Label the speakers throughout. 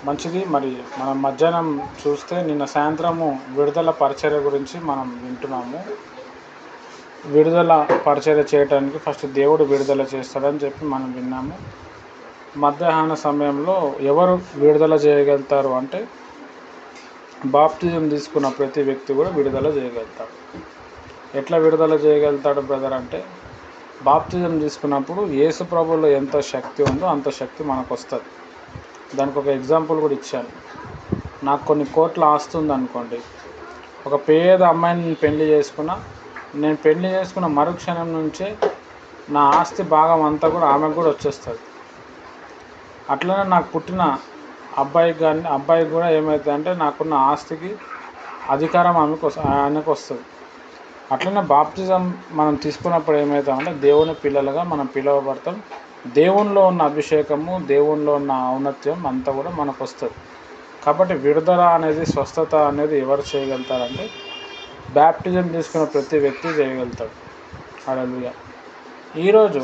Speaker 1: మంచిది. మరి మనం మధ్యాహ్నం చూస్తే నిన్న సాయంత్రము విడుదల పరిచర్య గురించి మనం వింటున్నాము. విడుదల పరిచర్య చేయడానికి ఫస్ట్ దేవుడు విడుదల చేస్తాడని చెప్పి మనం విన్నాము. మధ్యాహ్న సమయంలో ఎవరు విడుదల చేయగలుగుతారు అంటే బాప్తిజం తీసుకున్న ప్రతి వ్యక్తి కూడా విడుదల చేయగలుగుతాడు. ఎట్లా విడుదల చేయగలుగుతాడు బ్రదర్ అంటే, బాప్తిజం తీసుకున్నప్పుడు యేసు ప్రభువులో ఎంత శక్తి ఉందో అంత శక్తి మనకు వస్తుంది. దానికి ఒక ఎగ్జాంపుల్ కూడా ఇచ్చాను. నాకు కొన్ని కోట్ల ఆస్తి ఉందనుకోండి, ఒక పేద అమ్మాయిని నేను పెళ్లి చేసుకున్నా, నేను పెళ్లి చేసుకున్న మరుక్షణం నుంచే నా ఆస్తి భాగం అంతా కూడా ఆమెకు కూడా వచ్చేస్తుంది. అట్లనే నాకు పుట్టిన అబ్బాయికి కూడా ఏమవుతుందంటే నాకున్న ఆస్తికి అధికారం ఆయనకు వస్తుంది. అట్లనే బాప్తిజం మనం తీసుకున్నప్పుడు ఏమవుతామంటే దేవుని పిల్లలుగా మనం పిలువబడతాం. దేవునిలో ఉన్న అభిషేకము, దేవునిలో ఉన్న ఔన్నత్యం అంతా కూడా మనకు వస్తుంది. కాబట్టి విడుదల అనేది, స్వస్థత అనేది ఎవరు చేయగలుగుతారంటే బాప్టిజం తీసుకున్న ప్రతి వ్యక్తి చేయగలుగుతాడు. హల్లెలూయా. ఈరోజు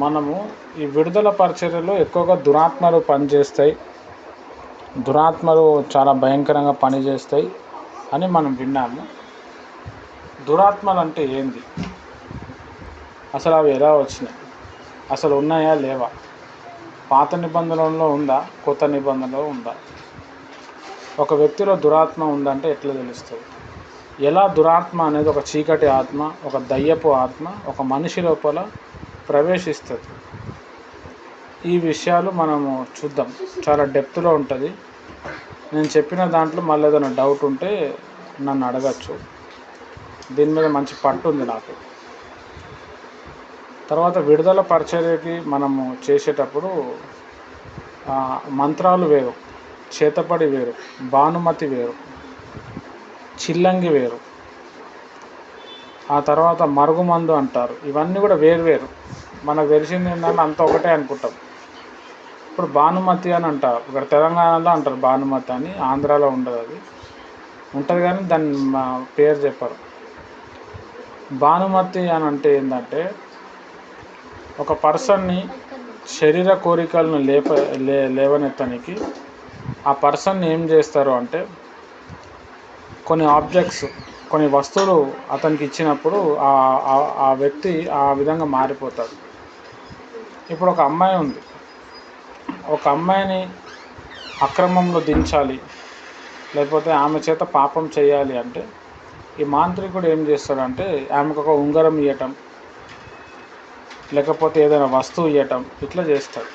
Speaker 1: మనము ఈ విడుదల పరిచర్యలో ఎక్కువగా దురాత్మలు పనిచేస్తాయి, దురాత్మలు చాలా భయంకరంగా పనిచేస్తాయి అని మనం విన్నాము. దురాత్మలు అంటే ఏంది, అసలు అవి ఎలా వచ్చినాయి, అసలు ఉన్నాయా లేవా, పాత నిబంధనలో ఉందా, కొత్త నిబంధనలో ఉందా? ఒక వ్యక్తిలో దురాత్మ ఉందంటే ఎట్లా తెలుస్తుంది? ఎలా దురాత్మ అనేది ఒక చీకటి ఆత్మ, ఒక దయ్యపు ఆత్మ ఒక మనిషి లోపల ప్రవేశిస్తుంది? ఈ విషయాలు మనము చూద్దాం. చాలా డెప్త్లో ఉంటుంది. నేను చెప్పిన దాంట్లో మళ్ళీ ఏదైనా డౌట్ ఉంటే నన్ను అడగచ్చు. దీని మీద మంచి పట్టు ఉంది నాకు. తర్వాత విడుదల పరిచర్యకి మనము చేసేటప్పుడు మంత్రాలు వేరు, చేతపడి వేరు, భానుమతి వేరు, చిల్లంగి వేరు, ఆ తర్వాత మరుగుమందు అంటారు. ఇవన్నీ కూడా వేరు. మనకు తెలిసింది ఏంటంటే అంత ఒకటే అనుకుంటాం. ఇప్పుడు భానుమతి అని అంటారు, ఇక్కడ తెలంగాణలో అంటారు భానుమతి అని, ఆంధ్రాలో ఉండదు. అది ఉంటుంది కానీ దాని పేరు చెప్పరు. భానుమతి అని అంటే ఏంటంటే ఒక పర్సన్ని శరీర కోరికలను లేవనెత్తనికి ఆ పర్సన్ ఏం చేస్తారు అంటే కొన్ని ఆబ్జెక్ట్స్, కొన్ని వస్తువులు అతనికి ఇచ్చినప్పుడు ఆ వ్యక్తి ఆ విధంగా మారిపోతాడు. ఇప్పుడు ఒక అమ్మాయి ఉంది, ఒక అమ్మాయిని అక్రమంలో దించాలి, లేకపోతే ఆమె చేత పాపం చేయాలి అంటే ఈ మాంత్రికుడు ఏం చేస్తాడంటే ఆమెకు ఒక ఉంగరం ఇవ్వటం, లేకపోతే ఏదైనా వస్తువు ఇవ్వటం, ఇట్లా చేస్తాడు.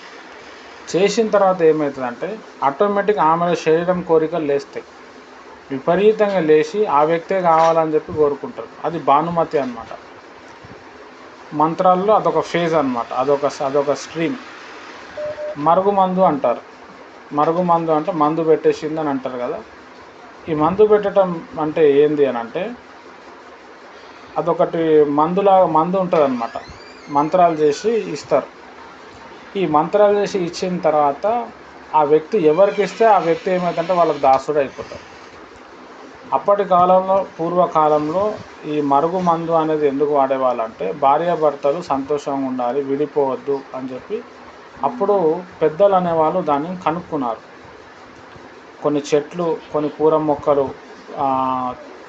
Speaker 1: చేసిన తర్వాత ఏమవుతుందంటే ఆటోమేటిక్గా ఆమె శరీరం కోరికలు లేస్తాయి, విపరీతంగా లేచి ఆ వ్యక్తే కావాలని చెప్పి కోరుకుంటారు. అది భానుమతి అన్నమాట. మంత్రాల్లో అదొక ఫేజ్ అన్నమాట, అదొక స్ట్రీమ్. మరుగుమందు అంటారు. మరుగుమందు అంటే మందు పెట్టేసింది అని అంటారు కదా. ఈ మందు పెట్టడం అంటే ఏంది అని అంటే అదొకటి మందు ఉంటుంది అన్నమాట. మంత్రాలు చేసి ఇస్తారు. ఈ మంత్రాలు చేసి ఇచ్చిన తర్వాత ఆ వ్యక్తి ఎవరికి ఇస్తే ఆ వ్యక్తి ఏమవుతుందంటే వాళ్ళకి దాసుడు అయిపోతారు. అప్పటి కాలంలో, పూర్వకాలంలో ఈ మరుగు మందు అనేది ఎందుకు వాడేవాళ్ళంటే భార్యాభర్తలు సంతోషంగా ఉండాలి, విడిపోవద్దు అని చెప్పి అప్పుడు పెద్దలు అనేవాళ్ళు దాన్ని కనుక్కున్నారు. కొన్ని చెట్లు, కొన్ని కూర మొక్కలు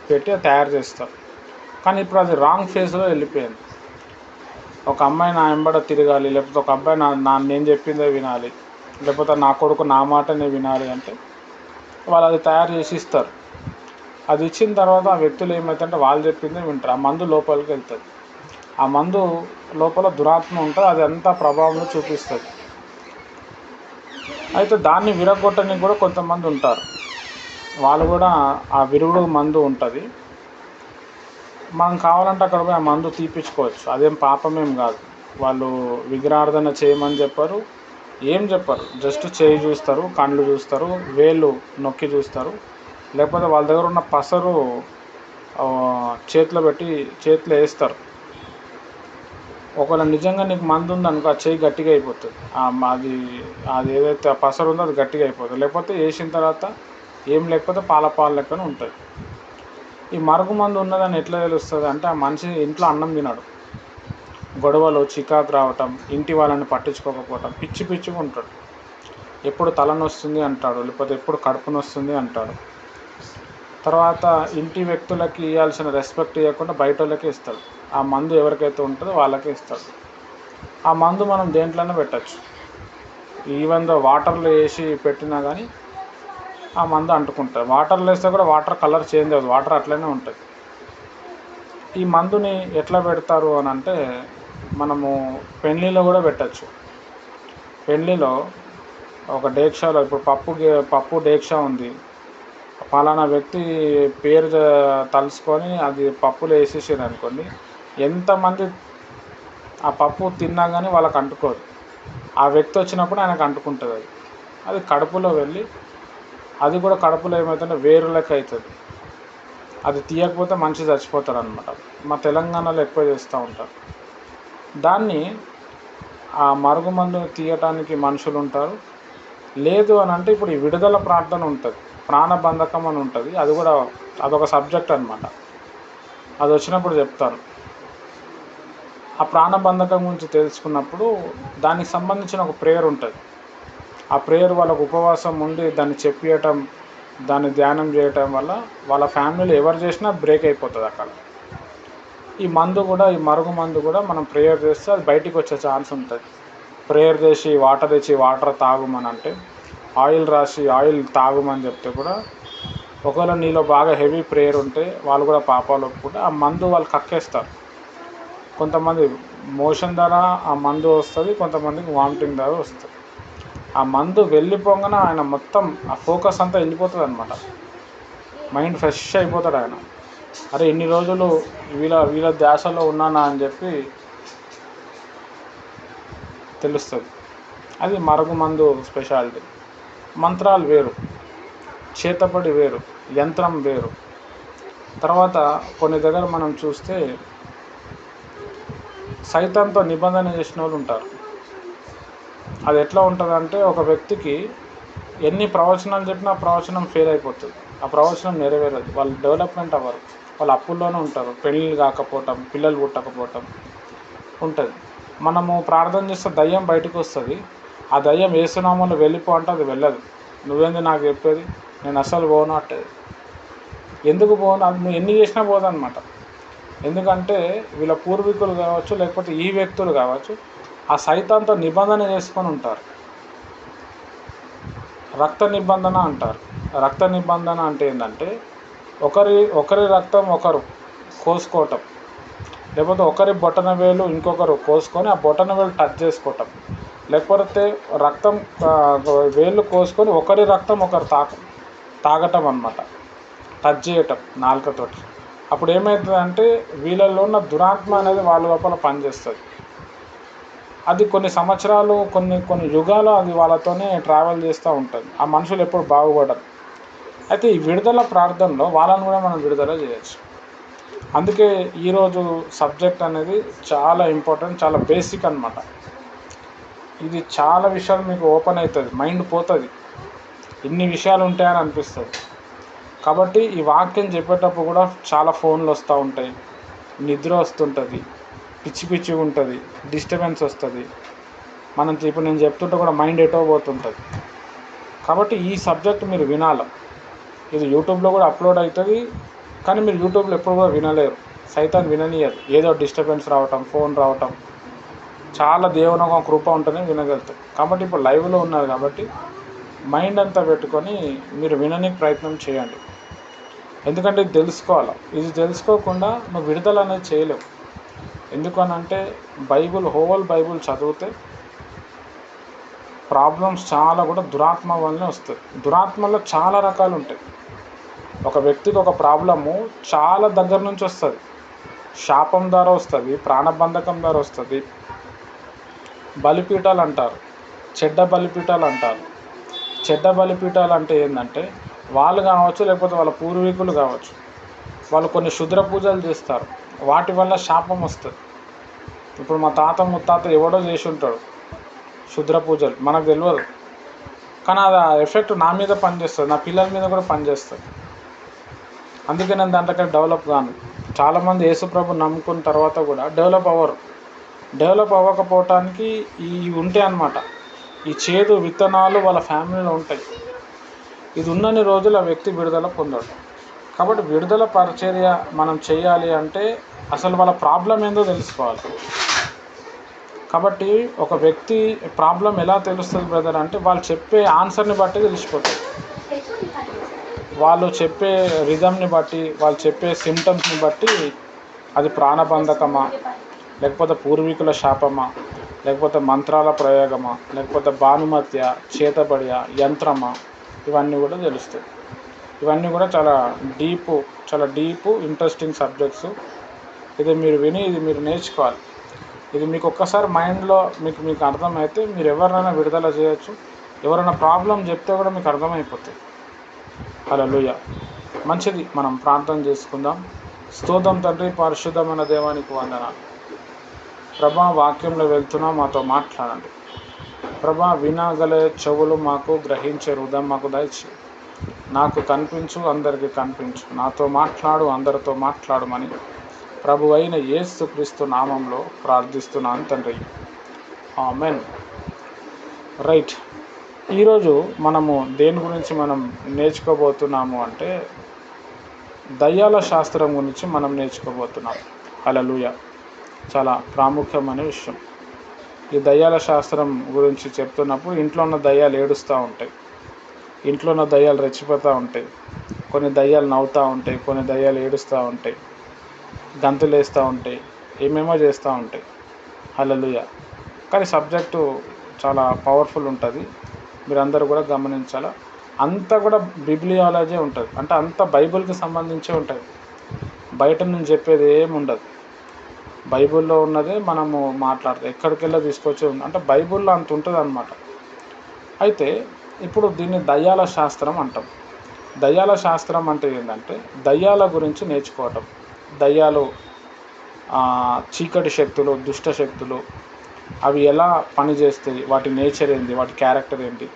Speaker 1: పెట్టి తయారు చేస్తారు. కానీ ఇప్పుడు అది రాంగ్ ఫేజ్లో వెళ్ళిపోయింది. ఒక అమ్మాయి నా వెంబడ తిరగాలి, లేకపోతే ఒక అబ్బాయి నేను చెప్పిందే వినాలి, లేకపోతే నా కొడుకు నా మాటనే వినాలి అంటే వాళ్ళు అది తయారు చేసి ఇస్తారు. అది ఇచ్చిన తర్వాత ఆ వ్యక్తులు ఏమవుతుందంటే వాళ్ళు చెప్పిందే వింటారు. ఆ మందు లోపలికి వెళ్తుంది. ఆ మందు లోపల దురాత్మ ఉంటుంది, అది అంతా ప్రభావం చూపిస్తుంది. అయితే దాన్ని విరగొట్టడానికి కూడా కొంతమంది ఉంటారు. వాళ్ళు కూడా ఆ విరుగుడు మందు ఉంటుంది, మనం కావాలంటే అక్కడ పోయి ఆ మందు తీపించుకోవచ్చు. అదేం పాపమేం కాదు. వాళ్ళు విగ్రహార్థన చేయమని చెప్పరు, ఏం చెప్పరు. జస్ట్ చేయి చూస్తారు, కళ్ళు చూస్తారు, వేళ్ళు నొక్కి చూస్తారు, లేకపోతే వాళ్ళ దగ్గర ఉన్న పసరు చేతిలో వేస్తారు. ఒకవేళ నిజంగా నీకు మందు ఉందనుకో ఆ చేయి గట్టిగా అయిపోతుంది. అది ఏదైతే పసరు ఉందో అది గట్టిగా అయిపోతుంది. లేకపోతే వేసిన తర్వాత ఏం లేకపోతే పాల లెక్కన ఉంటుంది. ఈ మరుగు మందు ఉన్నదని ఎట్లా తెలుస్తుంది అంటే ఆ మనిషి ఇంట్లో అన్నం తినడు, గొడవలు చికాకు రావటం, ఇంటి వాళ్ళని పట్టించుకోకపోవటం, పిచ్చిగా ఉంటాడు. ఎప్పుడు తలనొస్తుంది అంటాడు, లేకపోతే ఎప్పుడు కడుపు నొస్తుంది అంటాడు. తర్వాత ఇంటి వ్యక్తులకి ఇవ్వాల్సిన రెస్పెక్ట్ ఇవ్వకుండా బయట వాళ్ళకి ఇస్తాడు. ఆ మందు ఎవరికైతే ఉంటుందో వాళ్ళకే ఇస్తాడు. ఆ మందు మనం దేంట్లోనే పెట్టచ్చు. ఈవెన్ దో వాటర్లో వేసి పెట్టినా కానీ ఆ మందు అంటుకుంటుంది. వాటర్లో వేస్తే కూడా వాటర్ కలర్ చేంజ్ అవ్వదు, వాటర్ అట్లనే ఉంటుంది. ఈ మందుని ఎట్లా పెడతారు అని అంటే, మనము పెళ్ళిలో కూడా పెట్టచ్చు. పెళ్ళిలో ఒక డేక్షాలో, ఇప్పుడు పప్పు డేక్షా ఉంది, ఫలానా వ్యక్తి పేరు తలుసుకొని అది పప్పులో వేసేసారు అనుకోండి, ఎంతమంది ఆ పప్పు తిన్నా కానీ వాళ్ళకి అంటుకోదు. ఆ వ్యక్తి వచ్చినప్పుడు ఆయనకు అంటుకుంటుంది. అది కడుపులో వెళ్ళి, అది కూడా కడుపులో ఏమవుతుందంటే వేరులకి అవుతుంది. అది తీయకపోతే మనిషి చచ్చిపోతారు అనమాట. మా తెలంగాణలో ఎక్కువ చేస్తూ ఉంటారు దాన్ని. ఆ మరుగుమందు తీయటానికి మనుషులు ఉంటారు. లేదు అని అంటే ఇప్పుడు ఈ విడుదల ప్రార్థన ఉంటుంది, ప్రాణబంధకం అని ఉంటుంది. అది కూడా అదొక సబ్జెక్ట్ అనమాట. అది వచ్చినప్పుడు చెప్తాను. ఆ ప్రాణబంధకం గురించి తెలుసుకున్నప్పుడు దానికి సంబంధించిన ఒక ప్రేయర్ ఉంటుంది. ఆ ప్రేయర్ వాళ్ళకు ఉపవాసం ఉండి దాన్ని చెప్పియటం, దాన్ని ధ్యానం చేయటం వల్ల వాళ్ళ ఫ్యామిలీలో ఎవరు చేసినా బ్రేక్ అయిపోతుంది అక్కడ. ఈ మందు కూడా, ఈ మరుగు మందు కూడా మనం ప్రేయర్ చేస్తే అది బయటికి వచ్చే ఛాన్స్ ఉంటుంది. ప్రేయర్ చేసి వాటర్ తెచ్చి వాటర్ తాగుమని అంటే, ఆయిల్ రాసి ఆయిల్ తాగుమని చెప్తే కూడా, ఒకవేళ నీలో బాగా హెవీ ప్రేయర్ ఉంటే వాళ్ళు కూడా పాపాలు ఒప్పుకుంటే ఆ మందు వాళ్ళు కక్కేస్తారు. కొంతమంది మోషన్ ద్వారా ఆ మందు వస్తుంది, కొంతమందికి వామిటింగ్ ద్వారా వస్తుంది. ఆ మందు వెళ్ళిపోగానే ఆయన మొత్తం ఆ ఫోకస్ అంతా వెళ్ళిపోతుంది అనమాట. మైండ్ ఫ్రెష్ అయిపోతాడు ఆయన. అరే ఇన్ని రోజులు వీళ్ళ ధ్యాసలో ఉన్నానా అని చెప్పి తెలుస్తుంది. అది మరుగు మందు స్పెషాలిటీ. మంత్రాలు వేరు, చేతపడి వేరు, యంత్రం వేరు. తర్వాత కొన్ని దగ్గర మనం చూస్తే సైతాన్తో నిబంధన చేసిన వాళ్ళు ఉంటారు. అది ఎట్లా ఉంటుందంటే, ఒక వ్యక్తికి ఎన్ని ప్రవచనాలు చెప్పినా ఆ ప్రవచనం ఫెయిల్ అయిపోతుంది, ఆ ప్రవచనం నెరవేరదు, వాళ్ళు డెవలప్మెంట్ అవ్వరు, వాళ్ళు అప్పుల్లోనే ఉంటారు. పెళ్ళిళ్ళు కాకపోవటం, పిల్లలు పుట్టకపోవటం ఉంటుంది. మనము ప్రార్థన చేస్తే దయ్యం బయటకు వస్తుంది. ఆ దయ్యం ఏసునామంలో వెళ్ళిపో అంటే అది వెళ్ళదు. నువ్వేంది నాకు చెప్పేది, నేను అసలు పోను అంటే. ఎందుకు పోను, అది నువ్వు ఎన్ని చేసినా పోదన్నమాట. ఎందుకంటే వీళ్ళ పూర్వీకులు కావచ్చు, లేకపోతే ఈ వ్యక్తులు కావచ్చు, ఆ సైతాన్తో నిబంధన చేసుకొని ఉంటారు. రక్త నిబంధన అంటారు. రక్త నిబంధన అంటే ఏంటంటే, ఒకరి రక్తం ఒకరు కోసుకోవటం, లేకపోతే ఒకరి బొటన వేలు ఇంకొకరు కోసుకొని ఆ బొటన వేలు టచ్ చేసుకోవటం, లేకపోతే రక్తం వేళ్ళు కోసుకొని ఒకరి రక్తం ఒకరు తాగటం అన్నమాట, టచ్ చేయటం నాలుకతోటి. అప్పుడు ఏమవుతుందంటే వీళ్ళల్లో ఉన్న దురాత్మ అనేది వాళ్ళ లోపల పనిచేస్తుంది. అది కొన్ని సంవత్సరాలు, కొన్ని యుగాలు అది వాళ్ళతోనే ట్రావెల్ చేస్తూ ఉంటుంది. ఆ మనుషులు ఎప్పుడు బాగుపడరు. అయితే ఈ విడుదల ప్రార్థనలో వాళ్ళని కూడా మనం విడుదల చేయొచ్చు. అందుకే ఈరోజు సబ్జెక్ట్ అనేది చాలా ఇంపార్టెంట్, చాలా బేసిక్ అన్నమాట. ఇది చాలా విషయాలు మీకు ఓపెన్ అవుతుంది, మైండ్ పోతుంది, ఇన్ని విషయాలు ఉంటాయని అనిపిస్తుంది. కాబట్టి ఈ వాక్యం చెప్పేటప్పుడు కూడా చాలా ఫోన్లు వస్తూ ఉంటాయి, నిద్ర వస్తుంటుంది, పిచ్చిగా ఉంటుంది, డిస్టర్బెన్స్ వస్తుంది. ఇప్పుడు నేను చెప్తుంటే కూడా మైండ్ ఎటో పోతుంటుంది. కాబట్టి ఈ సబ్జెక్ట్ మీరు వినాలి. ఇది యూట్యూబ్లో కూడా అప్లోడ్ అవుతుంది, కానీ మీరు యూట్యూబ్లో ఎప్పుడు కూడా వినలేరు. సైతాన్ విననీయదు. ఏదో డిస్టర్బెన్స్ రావటం, ఫోన్ రావటం, చాలా దేవుని ఒక కృప ఉంటేనే వినగలుగుతారు. కాబట్టి ఇప్పుడు లైవ్లో ఉన్నారు కాబట్టి మైండ్ అంతా పెట్టుకొని మీరు వినడానికి ప్రయత్నం చేయండి. ఎందుకంటే ఇది తెలుసుకోవాలి. ఇది తెలుసుకోకుండా నువ్వు విడుదల అనేది చేయలేవు. ఎందుకనంటే హోల్ బైబుల్ చదివితే ప్రాబ్లమ్స్ చాలా కూడా దురాత్మ వల్లనే వస్తుంది. దురాత్మలో చాలా రకాలు ఉంటాయి. ఒక వ్యక్తికి ఒక ప్రాబ్లము చాలా దగ్గర నుంచి వస్తుంది. శాపం ద్వారా వస్తుంది, ప్రాణబంధకం ద్వారా వస్తుంది. బలిపీఠాలు అంటారు, చెడ్డ బలిపీఠాలు అంటారు. చెడ్డ బలిపీఠాలు అంటే ఏంటంటే, వాళ్ళు కావచ్చు, లేకపోతే వాళ్ళ పూర్వీకులు కావచ్చు, వాళ్ళు కొన్ని క్షుద్ర పూజలు చేస్తారు, వాటి వల్ల శాపం వస్తుంది. ఇప్పుడు మా తాత ముత్తాత ఎవడో చేసి ఉంటాడు క్షుద్ర పూజలు, మనకు తెలియదు, కానీ అది ఆ ఎఫెక్ట్ నా మీద పనిచేస్తుంది, నా పిల్లల మీద కూడా పనిచేస్తుంది. అందుకే నేను దాంట్లోకి డెవలప్ కాను. చాలామంది యేసుప్రభు నమ్ముకున్న తర్వాత కూడా డెవలప్ అవ్వరు. డెవలప్ అవ్వకపోవటానికి ఈ ఉంటాయి అన్నమాట. ఈ చేదు విత్తనాలు వాళ్ళ ఫ్యామిలీలో ఉంటాయి. ఇది ఉన్నన్ని రోజులు ఆ వ్యక్తి విడుదల పొందాడు. కాబట్టి విడుదల పరిచర్య మనం చేయాలి అంటే అసలు వాళ్ళ ప్రాబ్లం ఏందో తెలుసుకోవాలి. కాబట్టి ఒక వ్యక్తి ప్రాబ్లం ఎలా తెలుస్తుంది బ్రదర్ అంటే వాళ్ళు చెప్పే ఆన్సర్ని బట్టి తెలిసిపోతుంది. వాళ్ళు చెప్పే రిథమ్ని బట్టి, వాళ్ళు చెప్పే సిమ్టమ్స్ని బట్టి అది ప్రాణబంధకమా, లేకపోతే పూర్వీకుల శాపమా, లేకపోతే మంత్రాల ప్రయోగమా, లేకపోతే భానుమత్య, చేతబడియ, యంత్రమా, ఇవన్నీ కూడా తెలుస్తాయి. ఇవన్నీ కూడా చాలా డీపు ఇంట్రెస్టింగ్ సబ్జెక్ట్స్. ఇది మీరు విని ఇది మీరు నేర్చుకోవాలి. ఇది మీకు ఒక్కసారి మైండ్లో మీకు అర్థమైతే మీరు ఎవరినైనా విడుదల చేయొచ్చు. ఎవరైనా ప్రాబ్లం చెప్తే కూడా మీకు అర్థమైపోతుంది. హల్లెలూయా. మంచిది, మనం ప్రార్థన చేసుకుందాం. స్తోత్రం తండ్రి, పరిశుద్ధమైన దేవానికి వందనాలు. ప్రభా, వాక్యంలో వెళ్తున్నా మాతో మాట్లాడండి. ప్రభా, వినగలే చెవులు మాకు, గ్రహించే హృదయం మాకు దయచేయి. నాకు కనిపించు, అందరికీ కనిపించు, నాతో మాట్లాడు, అందరితో మాట్లాడమని ప్రభు అయిన యేసుక్రీస్తు నామంలో ప్రార్థిస్తున్నాను తండ్రి. ఆమెన్. రైట్, ఈరోజు మనము దేని గురించి మనం నేర్చుకోబోతున్నాము అంటే దయ్యాల శాస్త్రం గురించి మనం నేర్చుకోబోతున్నాం. హల్లెలూయా. చాలా ప్రాముఖ్యమైన విషయం. ఈ దయ్యాల శాస్త్రం గురించి చెప్తున్నప్పుడు ఇంట్లో ఉన్న దయ్యాలు ఏడుస్తూ ఉంటాయి, ఇంట్లో ఉన్న దయ్యాలు రెచ్చిపోతూ ఉంటాయి, కొన్ని దయ్యాలు నవ్వుతూ ఉంటాయి, కొన్ని దయ్యాలు ఏడుస్తూ ఉంటాయి, గంతులు వేస్తూ ఉంటాయి, ఏమేమో చేస్తూ ఉంటాయి. హల్లెలూయా. కానీ సబ్జెక్టు చాలా పవర్ఫుల్ ఉంటుంది, మీరందరూ కూడా గమనించాలా. అంతా కూడా బిబ్లియాలజీ ఉంటుంది, అంటే అంతా బైబిల్కి సంబంధించే ఉంటుంది. బయట నుంచి చెప్పేది ఏమి ఉండదు. బైబిల్లో ఉన్నదే మనము మాట్లాడతాం, ఎక్కడికెళ్ళో తీసుకొచ్చి అంటే బైబిల్లో అంత ఉంటుంది అన్నమాట. అయితే ఇప్పుడు దీన్ని దయ్యాల శాస్త్రం అంటాం. దయ్యాల శాస్త్రం అంటే ఏంటంటే దయ్యాల గురించి నేర్చుకోవటం. దయ్యాలు చీకటి శక్తులు, దుష్ట శక్తులు, అవి ఎలా పనిచేస్తాయి, వాటి నేచర్ ఏంది, వాటి క్యారెక్టర్ ఏంటి,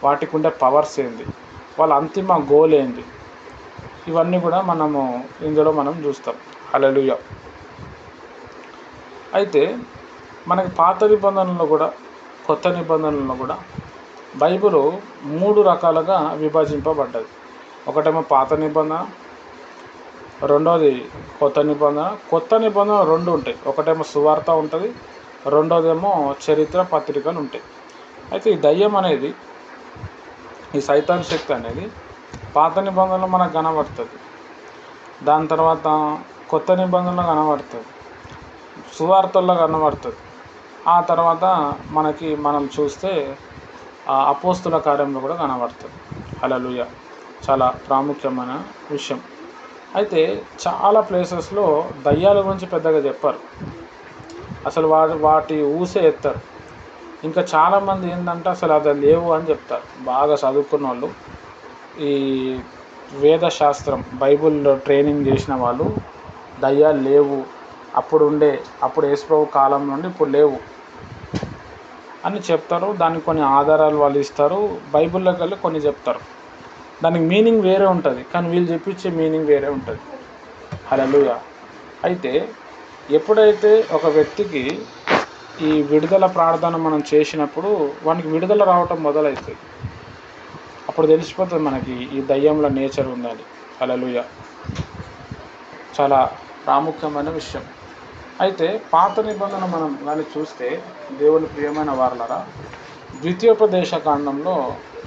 Speaker 1: వాటికి ఉండే పవర్స్ ఏంది, వాళ్ళ అంతిమ గోల్ ఏంది, ఇవన్నీ కూడా ఇందులో మనం చూస్తాం. హల్లెలూయా. అయితే మనకి పాత నిబంధనలో కూడా కొత్త నిబంధనలో కూడా బైబిల్ 3 రకాలుగా విభజింపబడ్డది. ఒకటేమో పాత నిబంధన, రెండోది కొత్త నిబంధన. కొత్త నిబంధన 2 ఉంటాయి, ఒకటేమో సువార్త ఉంటుంది, రెండోదేమో చరిత్ర పత్రికలు ఉంటాయి. అయితే ఈ దయ్యం అనేది, ఈ సైతాన్ శక్తి అనేది పాత నిబంధనలో మనకు కనబడుతుంది, దాని తర్వాత కొత్త నిబంధనలో కనబడుతుంది, సువార్తల్లో కనబడుతుంది, ఆ తర్వాత మనం చూస్తే అపోస్తుల కార్యంలో కూడా కనబడుతుంది. హల్లెలూయా. చాలా ప్రాముఖ్యమైన విషయం. అయితే చాలా ప్లేసెస్లో దయ్యాల గురించి పెద్దగా చెప్పారు, అసలు వాటి ఊసే ఎత్తారు. ఇంకా చాలామంది ఏంటంటే అసలు అది లేవు అని చెప్తారు. బాగా చదువుకున్న వాళ్ళు, ఈ వేద శాస్త్రం బైబిల్లో ట్రైనింగ్ చేసిన వాళ్ళు దయ్యాలు లేవు, అప్పుడు యేసుప్రభు కాలం నుండి ఇప్పుడు లేవు అని చెప్తారు. దానికి కొన్ని ఆధారాలు వాళ్ళు ఇస్తారు, బైబిల్లోకి వెళ్ళి కొన్ని చెప్తారు. దానికి మీనింగ్ వేరే ఉంటుంది, కానీ వీళ్ళు చెప్పించే మీనింగ్ వేరే ఉంటుంది. హల్లెలూయా. అయితే ఎప్పుడైతే ఒక వ్యక్తికి ఈ విడుదల ప్రార్థన మనం చేసినప్పుడు వానికి విడుదల రావటం మొదలవుతుంది, అప్పుడు తెలిసిపోతుంది మనకి ఈ దయ్యంలో నేచర్ ఉందని. హల్లెలూయా. చాలా ప్రాముఖ్యమైన విషయం. అయితే పాత నిబంధన మనం కానీ చూస్తే దేవుని ప్రియమైన వారలారా, ద్వితీయోపదేశ కాండంలో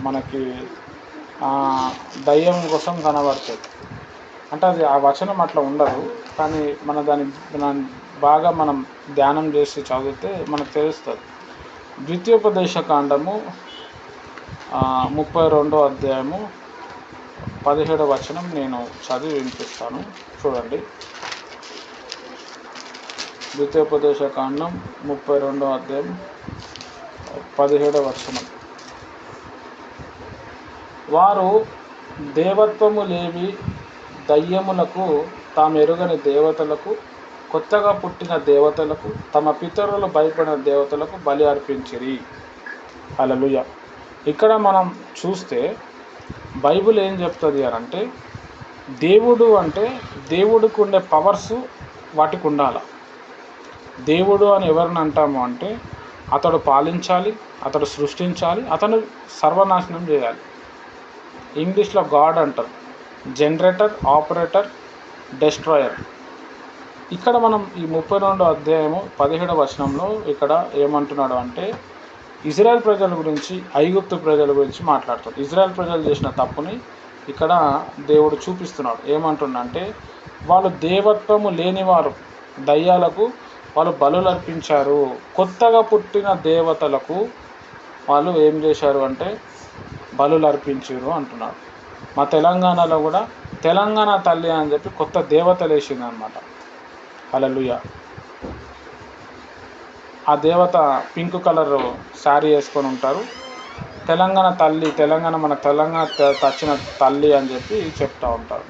Speaker 1: మనకి దయ్యం కోసం కనబడుతుంది. అంటే అది ఆ వచనం అట్లా ఉండదు, కానీ దాన్ని బాగా మనం ధ్యానం చేసి చదివితే మనకు తెలుస్తుంది. ద్వితీయోపదేశ కాండము 32వ అధ్యాయము 17వ వచనం నేను చదివి వినిపిస్తాను, చూడండి. ద్వితీయోపదేశ కాండం 32వ అధ్యాయం 17వ వచనం. వారు దేవత్వము లేవి దయ్యములకు, తాము ఎరుగని దేవతలకు, కొత్తగా పుట్టిన దేవతలకు, తమ పితరులు భయపడిన దేవతలకు బలి అర్పించిరి. హల్లెలూయా. ఇక్కడ మనం చూస్తే బైబిల్ ఏం చెప్తుంది అంటే దేవుడు అంటే దేవుడికి ఉండే పవర్స్ వాటికి ఉండాలి. దేవుడు అని ఎవరిని అంటాము అంటే అతడు పాలించాలి, అతడు సృష్టించాలి, అతను సర్వనాశనం చేయాలి. ఇంగ్లీష్లో గాడ్ అంటారు. Generator, operator, destroyer. ఇక్కడ మనం ఈ 32వ అధ్యాయము 17వ వచనంలో ఇక్కడ ఏమంటున్నాడు అంటే ఇజ్రాయెల్ ప్రజల గురించి, ఐగుప్తు ప్రజల గురించి మాట్లాడుతాడు. ఇజ్రాయెల్ ప్రజలు చేసిన తప్పుని ఇక్కడ దేవుడు చూపిస్తున్నాడు. ఏమంటుండంటే వాళ్ళు దేవత్వము లేనివారు, దయ్యాలకు వాళ్ళు బలులు అర్పించారు. కొత్తగా పుట్టిన దేవతలకు వాళ్ళు ఏం చేశారు అంటే బలులు అర్పించారు అంటున్నాడు. మా తెలంగాణలో కూడా తెలంగాణ తల్లి అని చెప్పి కొత్త దేవతలు వేసింది అనమాట. హల్లెలూయా. ఆ దేవత పింక్ కలర్ శారీ వేసుకొని ఉంటారు. తెలంగాణ తల్లి, మన తెలంగాణ తెచ్చిన తల్లి అని చెప్పి చెప్తూ ఉంటారు.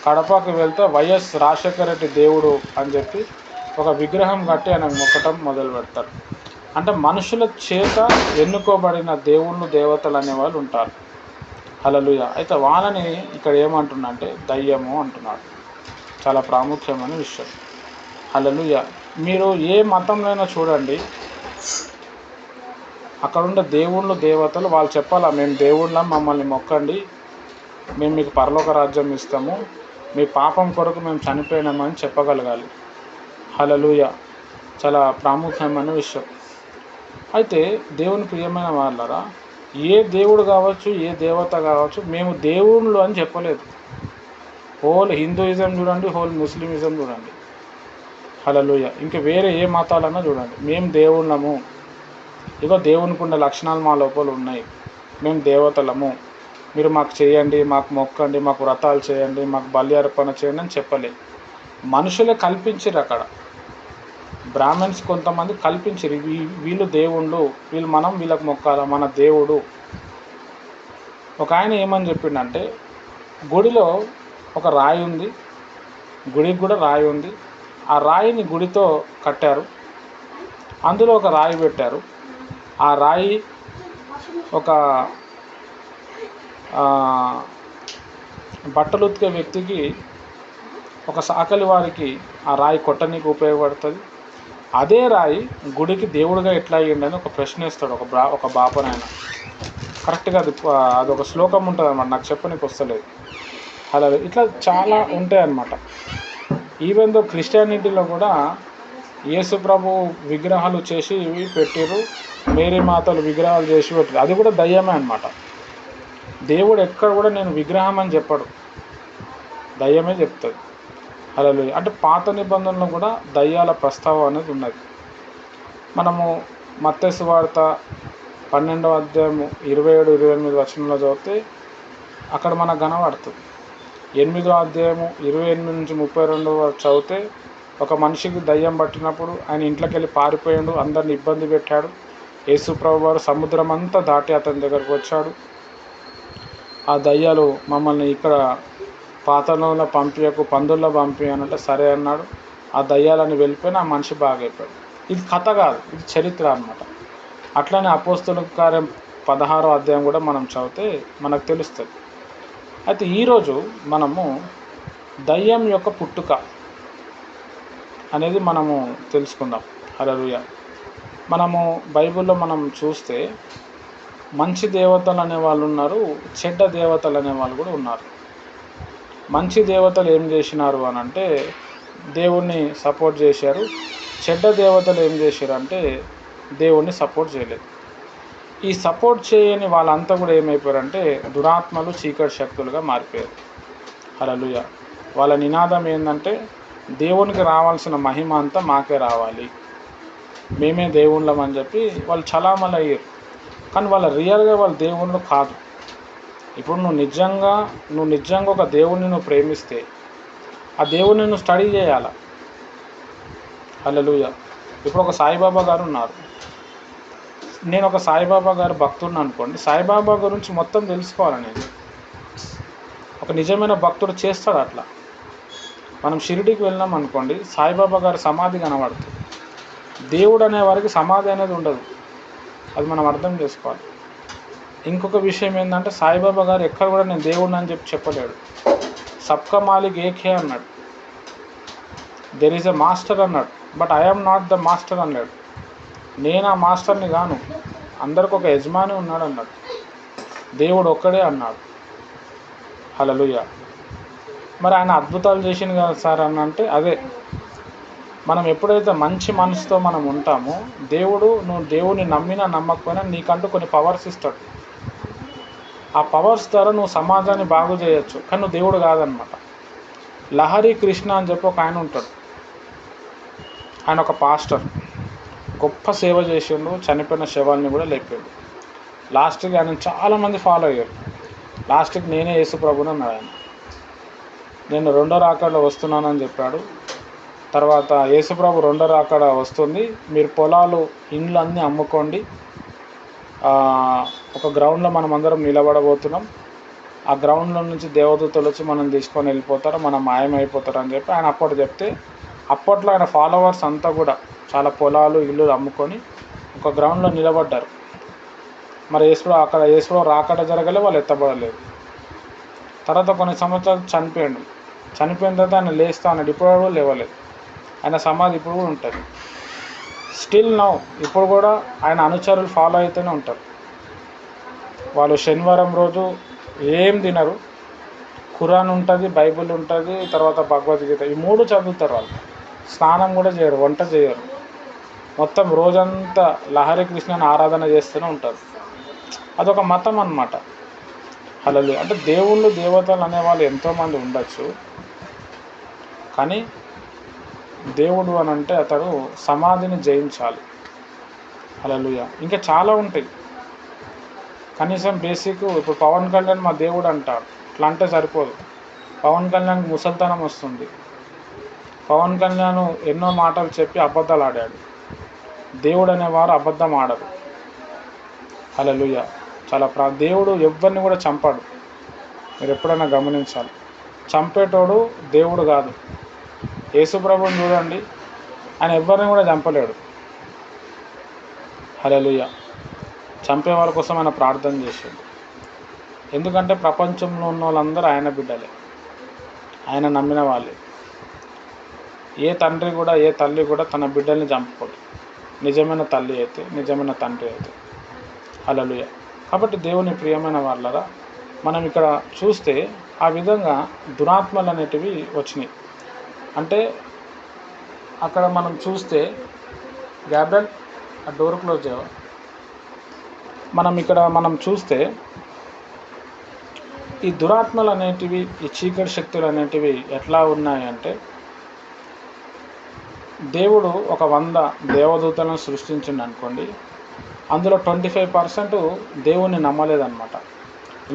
Speaker 1: కడపకి వెళ్తే వైఎస్ రాజశేఖర రెడ్డి దేవుడు అని చెప్పి ఒక విగ్రహం కట్టి ఆయన మొక్కటం మొదలు పెడతారు. అంటే మనుషుల చేత ఎన్నుకోబడిన దేవుళ్ళు, దేవతలు అనేవాళ్ళు ఉంటారు. హల్లెలూయా. అయితే వాళ్ళని ఇక్కడ ఏమంటున్నంటే దయ్యము అంటున్నాడు. చాలా ప్రాముఖ్యమైన విషయం. హల్లెలూయా. మీరు ఏ మతంలోనైనా చూడండి, అక్కడున్న దేవుళ్ళు, దేవతలు వాళ్ళు చెప్పాలా, మేము దేవుళ్ళం, మమ్మల్ని మొక్కండి, మేము మీకు పరలోక రాజ్యం ఇస్తాము, మీ పాపం కొరకు మేము చనిపోయినామని చెప్పగలగాలి. హల్లెలూయా. చాలా ప్రాముఖ్యమైన విషయం. అయితే దేవుని ప్రియమైన వాళ్ళరా, ఏ దేవుడు కావచ్చు, ఏ దేవత కావచ్చు, మేము దేవుళ్ళు అని చెప్పలేదు. హోల్ హిందూయిజం చూడండి, హోల్ ముస్లిమిజం చూడండి. హల్లెలూయా. ఇంకా వేరే ఏ మతాలన్నా చూడండి, మేము దేవుళ్ళము, ఇగో దేవునికి ఉన్న లక్షణాలు మా లోపల ఉన్నాయి, మేము దేవతలము, మీరు మాకు చేయండి, మాకు మొక్కండి, మాకు వ్రతాలు చేయండి, మాకు బలి అర్పణ చేయండి అని చెప్పలేదు. మనుషులే కల్పించారు. అక్కడ బ్రాహ్మణ్స్ కొంతమంది కల్పించారు, వీళ్ళు దేవుళ్ళు, మనం వీళ్ళకి మొక్కాల, మన దేవుడు. ఒక ఆయన ఏమని చెప్పిండంటే గుడిలో ఒక రాయి ఉంది, గుడికి కూడా రాయి ఉంది, ఆ రాయిని గుడితో కట్టారు, అందులో ఒక రాయి పెట్టారు. ఆ రాయి ఒక బట్టలు ఉతికే వ్యక్తికి, ఒక సాకలి వారికి ఆ రాయి కొట్టనీకి ఉపయోగపడుతుంది. అదే రాయి గుడికి దేవుడిగా ఎట్లా అయ్యిండని ఒక ప్రశ్న వేస్తాడు ఒక బాపనాయన. కరెక్ట్గా అదొక శ్లోకం ఉంటుంది అన్నమాట, నాకు చెప్పనీకి వస్తలేదు. అలా ఇట్లా చాలా ఉంటాయి అన్నమాట. ఈవెన్ దో క్రిస్టియానిటీలో కూడా యేసు ప్రభు విగ్రహాలు చేసి పెట్టారు, మేరీ మాతలు విగ్రహాలు చేసి పెట్టారు, అది కూడా దయ్యమే అన్నమాట. దేవుడు ఎక్కడ కూడా నేను విగ్రహం అని చెప్పడు, దయ్యమే చెప్తుంది. హల్లెలూయా. అంటే పాత నిబంధనలో కూడా దయ్యాల ప్రస్తావం అనేది ఉన్నది. మనము మత్తయి సువార్త 12వ అధ్యాయము 27-28 వచనంలో చదివితే అక్కడ మనకు కనబడుతుంది. 8వ అధ్యాయము 28-32 చదివితే ఒక మనిషికి దయ్యం పట్టినప్పుడు ఆయన ఇంట్లోకి వెళ్ళి పారిపోయాడు, అందరిని ఇబ్బంది పెట్టాడు. యేసు ప్రభు వారు సముద్రం అంతా దాటి అతని దగ్గరకు వచ్చాడు. ఆ దయ్యాలు మమ్మల్ని ఇక్కడ పాతాళంలో పంపించకు, పందుల్లో పంపి అనంటే సరే అన్నాడు. ఆ దయ్యాలని వెళ్ళిపోయిన ఆ మనిషి బాగైపోయాడు. ఇది కథ కాదు, ఇది చరిత్ర అన్నమాట. అట్లనే అపోస్తలుల కార్యం 16వ అధ్యాయం కూడా మనం చదివితే మనకు తెలుస్తుంది. అయితే ఈరోజు మనము దయ్యం యొక్క పుట్టుక అనేది మనము తెలుసుకుందాం. హల్లెలూయా. మనము బైబిల్లో మనం చూస్తే మంచి దేవతలు అనేవాళ్ళు ఉన్నారు, చెడ్డ దేవతలు అనేవాళ్ళు కూడా ఉన్నారు. మంచి దేవతలు ఏం చేసినారు అని అంటే దేవుణ్ణి సపోర్ట్ చేశారు, చెడ్డ దేవతలు ఏం చేశారు అంటే దేవుణ్ణి సపోర్ట్ చేయలేదు. ఈ సపోర్ట్ చేయని వాళ్ళంతా కూడా ఏమైపోయారంటే దురాత్మలు, చీకటి శక్తులుగా మారిపోయారు. హల్లెలూయా. వాళ్ళ నినాదం ఏంటంటే దేవునికి రావాల్సిన మహిమ అంతా మాకే రావాలి, మేమే దేవుళ్ళం అని చెప్పి వాళ్ళు చలామణి అయ్యారు. కానీ వాళ్ళ రియల్గా వాళ్ళు దేవుళ్ళు కాదు. ఇప్పుడు నువ్వు నిజంగా ఒక దేవుణ్ణి నువ్వు ప్రేమిస్తే ఆ దేవుణ్ణి నువ్వు స్టడీ చేయాల. హల్లెలూయా. ఇప్పుడు ఒక సాయిబాబా గారు ఉన్నారు, నేను ఒక సాయిబాబా గారు భక్తుడిని అనుకోండి, సాయిబాబా గురించి మొత్తం తెలుసుకోవాలి. నేను ఒక నిజమైన భక్తుడు చేస్తాడు అట్లా. మనం షిరిడీకి వెళ్ళినాం అనుకోండి, సాయిబాబా గారి సమాధి కనబడుతుంది. దేవుడు అనే వారికి సమాధి అనేది ఉండదు, అది మనం అర్థం చేసుకోవాలి. ఇంకొక విషయం ఏంటంటే సాయిబాబా గారు ఎక్కడ కూడా నేను దేవుడిని అని చెప్పలేడు. సబ్కా మాలిక్ ఏకే అన్నాడు, దెర్ ఈజ్ ఎ మాస్టర్ అన్నాడు, but I'm not the master అన్నాడు. నేను ఆ మాస్టర్ని గాను, అందరికి ఒక యజమాని ఉన్నాడు అన్నాడు, దేవుడు ఒక్కడే అన్నాడు. హల్లెలూయా. మరి ఆయన అద్భుతాలు చేసింది కదా సార్ అని అంటే అదే, మనం ఎప్పుడైతే మంచి మనసుతో మనం ఉంటామో నువ్వు దేవుని నమ్మినా నమ్మకపోయినా నీకంటూ కొన్ని పవర్స్ ఇస్తాడు. ఆ పవర్స్ ద్వారా నువ్వు సమాజాన్ని బాగు చేయొచ్చు, కానీ నువ్వు దేవుడు కాదనమాట. లహరి కృష్ణ అని చెప్పి ఒక ఆయన ఉంటాడు. ఆయన ఒక పాస్టర్, గొప్ప సేవ చేసిండు, చనిపోయిన శవాల్ని కూడా లేపాడు. లాస్ట్కి ఆయన చాలామంది ఫాలో అయ్యారు. లాస్ట్కి నేనే యేసు ప్రభుని అన్నాడు ఆయన. నేను రెండో రాకడలో వస్తున్నానని చెప్పాడు. తర్వాత యేసుప్రభు రెండో రాకడ వస్తుంది, మీరు పొలాలు ఇండ్లు అన్నీ అమ్ముకోండి, ఒక గ్రౌండ్లో మనం అందరం నిలబడబోతున్నాం, ఆ గ్రౌండ్లో నుంచి దేవదూతలు వచ్చి మనం తీసుకొని వెళ్ళిపోతారు, మనం మాయమైపోతారు అని చెప్పి ఆయన అప్పుడు చెప్తే, అప్పట్లో ఆయన ఫాలోవర్స్ అంతా కూడా చాలా పొలాలు ఇల్లు అమ్ముకొని ఒక గ్రౌండ్లో నిలబడ్డారు. మరి యేసుప్రభు రాకడ జరగలే, వాళ్ళు ఎత్తబడలేదు. తర్వాత కొన్ని సంవత్సరాలు చనిపోయిన తర్వాత ఆయన లేస్తా అన్నాడు, ఇప్పుడు కూడా లేవలేదు. ఆయన సమాధి ఇప్పుడు కూడా ఉంటుంది. స్టిల్ నౌ ఇప్పుడు కూడా ఆయన అనుచరులు ఫాలో అయితేనే ఉంటారు. వాళ్ళు శనివారం రోజు ఏం తినరు, ఖురాన్ ఉంటుంది, బైబిల్ ఉంటుంది, తర్వాత భగవద్గీత, ఈ 3 చదువుతారు. వాళ్ళు స్నానం కూడా చేయరు, వంట చేయరు, మొత్తం రోజంతా లహరి కృష్ణని ఆరాధన చేస్తూనే ఉంటారు. అదొక మతం అన్నమాట. హల్లెలూయా. అంటే దేవుళ్ళు దేవతలు అనేవాళ్ళు ఎంతోమంది ఉండొచ్చు, కానీ దేవుడు అని అంటే అతడు సమాధిని జయించాలి. హల్లెలూయా. ఇంకా చాలా ఉంటాయి. కనీసం బేసిక్ ఇప్పుడు పవన్ కళ్యాణ్ మా దేవుడు అంటాడు, అట్లా అంటే సరిపోదు. పవన్ కళ్యాణ్కి ముసల్తనం వస్తుంది. పవన్ కళ్యాణ్ ఎన్నో మాటలు చెప్పి అబద్ధాలు ఆడాడు. దేవుడు అనేవారు అబద్ధం ఆడరు. హల్లెలూయా. దేవుడు ఎవరిని కూడా చంపాడు. మీరు ఎప్పుడైనా గమనించాలి, చంపేటోడు దేవుడు కాదు. యేసుప్రభుని చూడండి, ఆయన ఎవరిని కూడా చంపలేడు. హల్లెలూయా. చంపే వాళ్ళ కోసం ఆయన ప్రార్థన చేశాడు. ఎందుకంటే ప్రపంచంలో ఉన్న వాళ్ళందరూ ఆయన బిడ్డలే, ఆయన నమ్మిన వాళ్ళే. ఏ తండ్రి కూడా ఏ తల్లి కూడా తన బిడ్డల్ని చంపుకోడు, నిజమైన తల్లి అయితే, నిజమైన తండ్రి అయితే. హల్లెలూయా. కాబట్టి దేవుని ప్రియమైన వాళ్ళరా, మనం ఇక్కడ చూస్తే ఆ విధంగా దురాత్మలు అనేటివి వచ్చినాయి. అంటే అక్కడ మనం చూస్తే, గ్యాబ్రియల్ ఆ డోర్ క్లోజ్ చేయవా, మనం చూస్తే ఈ దురాత్మలు అనేటివి, ఈ చీకటి శక్తులు అనేటివి ఎట్లా ఉన్నాయంటే, దేవుడు ఒక 100 దేవదూతలను సృష్టించిండు అనుకోండి, అందులో 25% దేవుణ్ణి నమ్మలేదన్నమాట.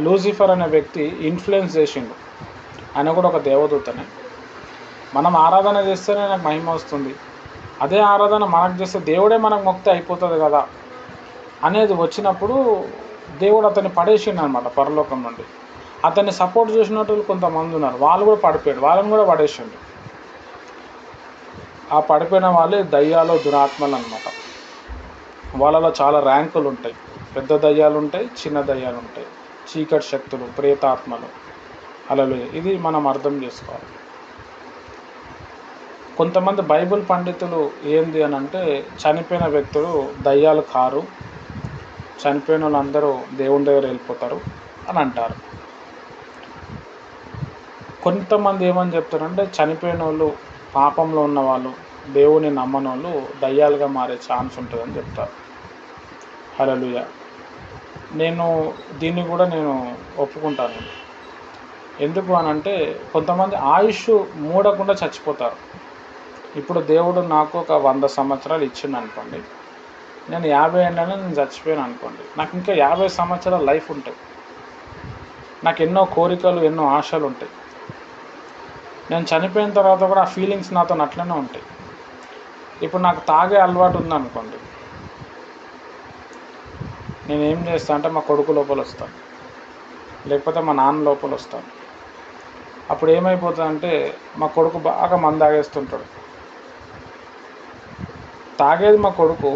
Speaker 1: లూసిఫర్ అనే వ్యక్తి ఇన్ఫ్లుయెన్స్ చేసిండు, ఆయన కూడా ఒక దేవదూతనే. మనం ఆరాధన చేస్తేనే నాకు మహిమ వస్తుంది, అదే ఆరాధన మనకు చేస్తే దేవుడే మనకు మొక్కితే అయిపోతుంది కదా అనేది వచ్చినప్పుడు దేవుడు అతన్ని పడేసిండు అనమాట పరలోకం నుండి. అతన్ని సపోర్ట్ చేసినట్టు కొంతమంది ఉన్నారు, వాళ్ళు కూడా పడిపోయాడు, వాళ్ళని కూడా పడేసిండు. ఆ పడిపోయిన వాళ్ళే దయ్యాలు, దురాత్మలు అనమాట. వాళ్ళలో చాలా ర్యాంకులు ఉంటాయి. పెద్ద దయ్యాలు ఉంటాయి, చిన్న దయ్యాలు ఉంటాయి, చీకటి శక్తులు, ప్రేతాత్మలు. హల్లెలూయా. ఇది మనం అర్థం చేసుకోవాలి. కొంతమంది బైబిల్ పండితులు ఏంది అని అంటే, చనిపోయిన వ్యక్తులు దయ్యాలు కారు, చనిపోయిన వాళ్ళందరూ దేవుని దగ్గర వెళ్ళిపోతారు అని అంటారు. కొంతమంది ఏమని చెప్తారంటే, చనిపోయిన వాళ్ళు, పాపంలో ఉన్నవాళ్ళు, దేవుని నమ్మని వాళ్ళు దయ్యాలుగా మారే ఛాన్స్ ఉంటుందని చెప్తారు. హల్లెలూయా. దీన్ని కూడా నేను ఒప్పుకుంటాను. ఎందుకు అని అంటే, కొంతమంది ఆయుష్ మూడకుండా చచ్చిపోతారు. ఇప్పుడు దేవుడు నాకు ఒక 100 సంవత్సరాలు ఇచ్చిండు అనుకోండి, నేను 50 ఏళ్ళనే నేను చచ్చిపోయాను అనుకోండి, నాకు ఇంకా 50 సంవత్సరాల లైఫ్ ఉంటుంది. నాకు ఎన్నో కోరికలు, ఎన్నో ఆశలు ఉంటాయి. నేను చనిపోయిన తర్వాత కూడా ఆ ఫీలింగ్స్ నాతో అట్లనే ఉంటాయి. ఇప్పుడు నాకు తాగే అలవాటు ఉందనుకోండి, నేనేం చేస్తాను అంటే మా కొడుకు లోపల వస్తాను, లేకపోతే మా నాన్న లోపల వస్తాను. అప్పుడు ఏమైపోతుందంటే, మా కొడుకు బాగా మందు తాగేస్తుంటాడు. తాగేది మా కొడుకు,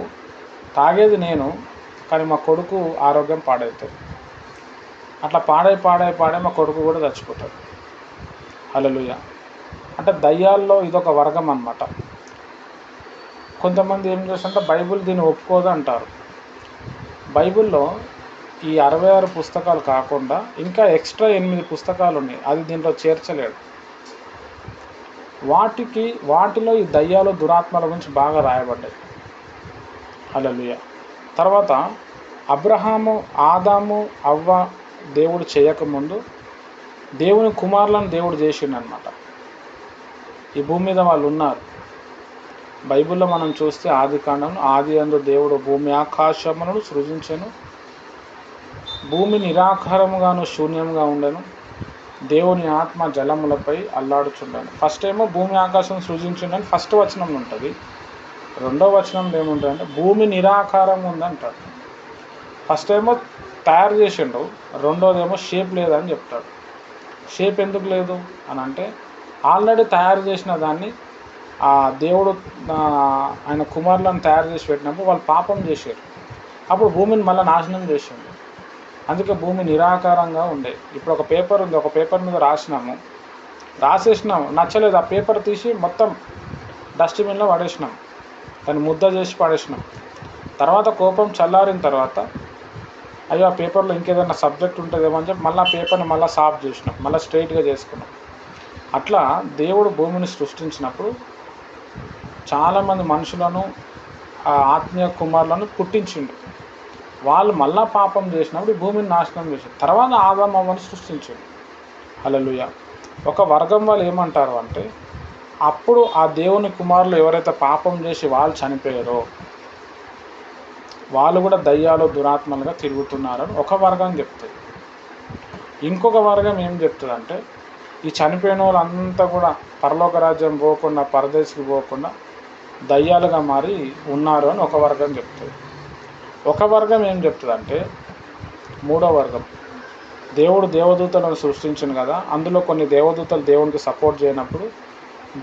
Speaker 1: తాగేది నేను, కానీ మా కొడుకు ఆరోగ్యం పాడవుతుంది. అట్లా పాడై మా కొడుకు కూడా చచ్చిపోతాడు. హల్లెలూయా. అంటే దయ్యాల్లో ఇదొక వర్గం అన్నమాట. కొంతమంది ఏం చేస్తారంటే బైబిల్ దీన్ని ఒప్పుకోదు అంటారు. బైబిల్లో ఈ 66 పుస్తకాలు కాకుండా ఇంకా ఎక్స్ట్రా 8 పుస్తకాలు ఉన్నాయి, అది దీంట్లో చేర్చలేడు. వాటిలో ఈ దయ్యాలు దురాత్మల గురించి బాగా రాయబడ్డాయి. హల్లెలూయా. తర్వాత అబ్రహాము, ఆదాము, అవ్వ దేవుడు చేయకముందు దేవుని కుమారులను దేవుడు చేసిండనమాట. ఈ భూమి మీద వాళ్ళు ఉన్నారు. బైబిల్లో మనం చూస్తే ఆదికాండం, ఆది యందు దేవుడు భూమి ఆకాశములను సృజించెను, భూమి నిరాకారముగాను శూన్యముగా ఉండెను, దేవుని ఆత్మ జలములపై అల్లాడుచుండెను. ఫస్ట్ ఏమో భూమి ఆకాశం సృజించుండని ఫస్ట్ వచనంలో ఉంటుంది. రెండో వచనంలో ఏముంటుందంటే భూమి నిరాకారం ఉందంటాడు. ఫస్ట్ ఏమో తయారు చేసిండు, రెండోదేమో షేప్ లేదని చెప్తాడు. షేప్ ఎందుకు లేదు అని అంటే ఆల్రెడీ తయారు చేసిన దాన్ని ఆ దేవుడు ఆయన కుమారులను తయారు చేసి పెట్టినప్పుడు వాళ్ళు పాపం చేశారు. అప్పుడు భూమిని మళ్ళీ నాశనం చేసిండు. అందుకే భూమి నిరాకారంగా ఉండే. ఇప్పుడు ఒక పేపర్ ఉంది, ఒక పేపర్ మీద రాసేసినాం, నచ్చలేదు, ఆ పేపర్ తీసి మొత్తం డస్ట్బిన్లో పడేసినాం, దాన్ని ముద్ద చేసి పడేసినాం. తర్వాత కోపం చల్లారిన తర్వాత అయ్యో ఆ పేపర్లో ఇంకేదైనా సబ్జెక్ట్ ఉంటుందేమో అని చెప్పి మళ్ళీ ఆ పేపర్ని మళ్ళీ సాఫ్ చేసినాం, మళ్ళీ స్ట్రైట్గా చేసుకున్నాం. అట్లా దేవుడు భూమిని సృష్టించినప్పుడు చాలామంది మనుషులను, ఆ ఆత్మీయ కుమారులను పుట్టించిండు. వాళ్ళు మళ్ళా పాపం చేసినప్పుడు ఈ భూమిని నాశనం చేశారు. తర్వాత ఆదాము అవ్వను సృష్టించిండు. హల్లెలూయా. ఒక వర్గం వాళ్ళు ఏమంటారు అంటే అప్పుడు ఆ దేవుని కుమారులు ఎవరైతే పాపం చేసి వాళ్ళు చనిపోయారో వాళ్ళు కూడా దయ్యాలు దురాత్మలుగా తిరుగుతున్నారని ఒక వర్గం చెప్తుంది. ఇంకొక వర్గం ఏం చెప్తుంది అంటే ఈ చనిపోయిన వాళ్ళంతా కూడా పరలోక రాజ్యం పోకుండా, పరదేశికి పోకుండా దయ్యాలుగా మారి ఉన్నారు అని ఒక వర్గం చెప్తుంది. ఒక వర్గం ఏం చెప్తుంది అంటే మూడో వర్గం, దేవుడు దేవదూతలను సృష్టించిండు కదా, అందులో కొన్ని దేవదూతలు దేవునికి సపోర్ట్ చేయనప్పుడు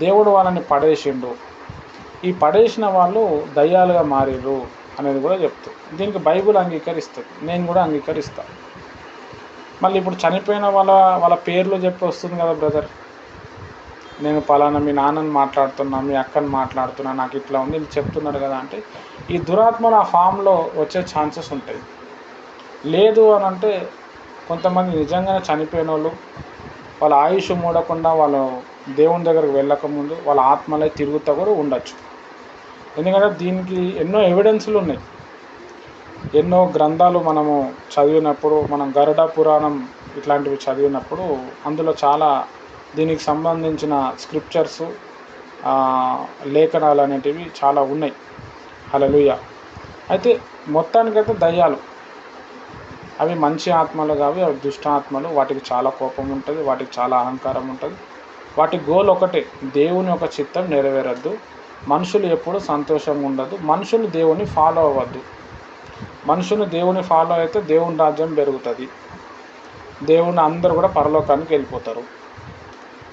Speaker 1: దేవుడు వాళ్ళని పడేసిండు, ఈ పడేసిన వాళ్ళు దయ్యాలుగా మారిర్రు అనేది కూడా చెప్తుంది. దీనికి బైబిల్ అంగీకరిస్తుంది, నేను కూడా అంగీకరిస్తాను. మళ్ళీ ఇప్పుడు చనిపోయిన వాళ్ళ పేర్లు చెప్పి వస్తుంది కదా, బ్రదర్ నేను పలానా మీ నాన్నని మాట్లాడుతున్నా, మీ అక్కని మాట్లాడుతున్నా, నాకు ఇట్లా ఉంది ఇది చెప్తున్నాడు కదా అంటే ఈ దురాత్మలు ఆ ఫామ్లో వచ్చే ఛాన్సెస్ ఉంటాయి. లేదు అని అంటే కొంతమంది నిజంగానే చనిపోయిన వాళ్ళు వాళ్ళ ఆయుష్ మూడకుండా వాళ్ళు దేవుని దగ్గరకు వెళ్ళకముందు వాళ్ళ ఆత్మలై తిరుగుతూ కూడా ఉండొచ్చు. ఎందుకంటే దీనికి ఎన్నో ఎవిడెన్స్లు ఉన్నాయి, ఎన్నో గ్రంథాలు మనము చదివినప్పుడు, మనం గరుడ పురాణం ఇట్లాంటివి చదివినప్పుడు అందులో చాలా దీనికి సంబంధించిన స్క్రిప్చర్సు, లేఖనాలు అనేటివి చాలా ఉన్నాయి. హల్లెలూయా. అయితే మొత్తానికైతే దయ్యాలు అవి మంచి ఆత్మలు కావు, అవి దుష్ట ఆత్మలు. వాటికి చాలా కోపం ఉంటుంది, వాటికి చాలా అహంకారం ఉంటుంది. వాటి గోల్ ఒకటే, దేవుని యొక్క చిత్తం నెరవేరద్దు, మనుషులు ఎప్పుడు సంతోషంగా ఉండదు, మనుషులు దేవుని ఫాలో అవ్వద్దు. మనుషులు దేవుని ఫాలో అయితే దేవుని రాజ్యం పెరుగుతుంది, దేవుని అందరూ కూడా పరలోకానికి వెళ్ళిపోతారు.